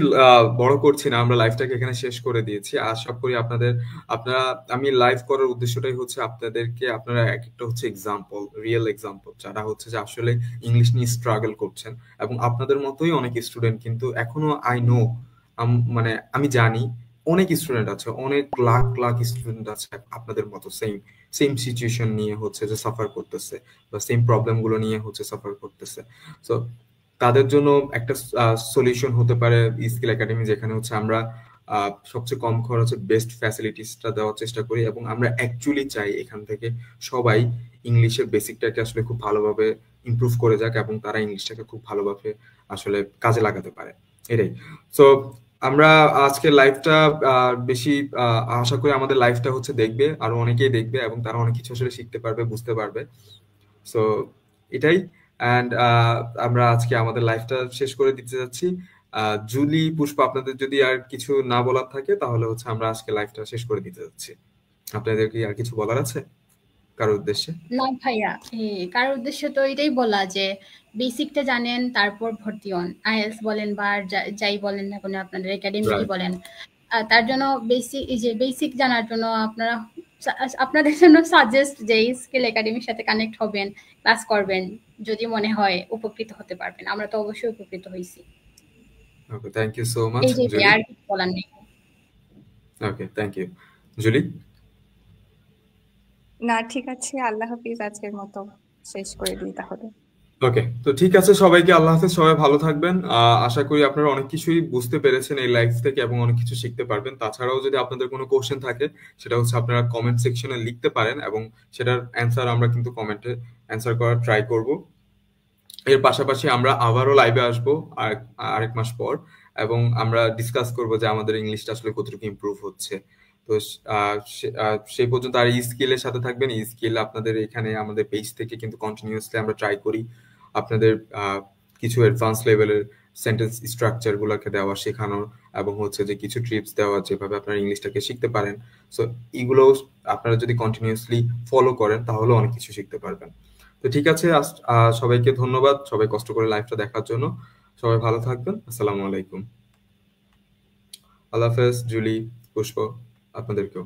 বড় করছি না, আমরা লাইভটাকে এখানে শেষ করে দিয়েছি। আশা করি আপনারা আমি লাইভ করার উদ্দেশ্যটাই হচ্ছে আপনারা এক একটা হচ্ছে এক্সাম্পল, রিয়েল এক্সাম্পল, যারা হচ্ছে যে আসলে ইংলিশ নিয়ে স্ট্রাগল করছেন, এবং আপনাদের মতোই অনেক স্টুডেন্ট কিন্তু এখনো আই নো, মানে আমি জানি অনেক স্টুডেন্ট আছে, অনেক লাখ লাখ স্টুডেন্ট আছে আপনাদের মতো সেম সেম সিচুয়েশন নিয়ে হচ্ছে যে সাফার করতেছে, বা সেম প্রবলেম গুলো নিয়ে হচ্ছে সাফার করতেছে। সো তাদের জন্য একটা সলিউশন হতে পারে স্কিল একাডেমি, যেখানে হচ্ছে আমরা সবচেয়ে কম খরচে বেস্ট ফ্যাসিলিটিসটা দেওয়ার চেষ্টা করি, এবং আমরা অ্যাকচুয়ালি চাই এখান থেকে সবাই ইংলিশের বেসিকটাকে আসলে খুব ভালোভাবে ইমপ্রুভ করে যাক, এবং তারা ইংলিশটাকে খুব ভালোভাবে আসলে কাজে লাগাতে পারে, এটাই। সো আমরা আজকের লাইভটা বেশি আশা করি আমাদের লাইভটা হচ্ছে দেখবে, আরো অনেকেই দেখবে, এবং তারা অনেক কিছু আসলে শিখতে পারবে, বুঝতে পারবে। সো এটাই। অ্যান্ড আমরা আজকে আমাদের লাইভটা শেষ করে দিতে যাচ্ছি। জুলি, পুষ্পা, আপনাদের যদি আর কিছু না বলার থাকে তাহলে হচ্ছে আমরা আজকে লাইভটা শেষ করে দিতে যাচ্ছি। আপনাদের কি আর কিছু বলার আছে কারোর উদ্দেশ্যে? না ভাইয়া, কারোর উদ্দেশ্য তো এটাই বলা যে বেসিকটা জানেন, তারপর ভর্তি হন। আইএলটিএস বলেন বা যাই বলেন না কোনো, আপনাদের একাডেমি Right. বলেন, তার জন্য বেসিক জানার জন্য আপনাদের জন্য সাজেস্ট যে স্কিল একাডেমির সাথে কানেক্ট হবেন, ক্লাস করবেন, যদি মনে হয় উপকৃত হতে পারবেন। আমরা তো অবশ্যই উপকৃত হইছি। ওকে, থ্যাংক ইউ সো মাচ এই যে জুলি। আর কিছু বলার নেই। ওকে, থ্যাংক ইউ জুলি। না, ঠিক আছে, আল্লাহ হাফিজ, আজকের মতো শেষ করে দিই তাহলে। ওকে, তো ঠিক আছে, সবাইকে আল্লাহ হাফেজ, সবাই ভালো থাকবেন। আশা করি আপনারা অনেক কিছুই বুঝতে পেরেছেন এই লাইভ থেকে, এবং অনেক কিছু শিখতে পারবেন। তাছাড়াও যদি আপনাদের কোনো কোশ্চেন থাকে সেটা হচ্ছে আপনারা কমেন্ট সেকশনে লিখতে পারেন, এবং সেটার অ্যান্সার আমরা কিন্তু কমেন্টে অ্যান্সার করার ট্রাই করব। এর পাশাপাশি আমরা আবারও লাইভে আসবো আরেক মাস পর, এবং আমরা ডিসকাস করব যে আমাদের ইংলিশটা আসলে কতটুকু ইমপ্রুভ হচ্ছে। তো সেই পর্যন্ত আর স্কিলের সাথে থাকবেন। স্কিল আপনাদের এখানে আমাদের পেজ থেকে কিন্তু কন্টিনিউয়াসলি আমরা ট্রাই করি আপনাদের কিছু অ্যাডভান্স লেভেলের সেন্টেন্স স্ট্রাকচার গুলোকে দেওয়া, শেখানোর, এবং হচ্ছে যে কিছু ট্রিপস দেওয়া যেভাবে আপনারা ইংলিশটাকে শিখতে পারেন। সো এগুলো আপনারা যদি কন্টিনিউয়াসলি ফলো করেন তাহলে অনেক কিছু শিখতে পারবেন। তো ঠিক আছে, সবাইকে ধন্যবাদ, সবাই কষ্ট করে লাইভটা দেখার জন্য। সবাই ভালো থাকবেন। আসসালামু আলাইকুম। আল্লাহ হাফেজ। জুলি, পুষ্প, আপনাদেরকেও।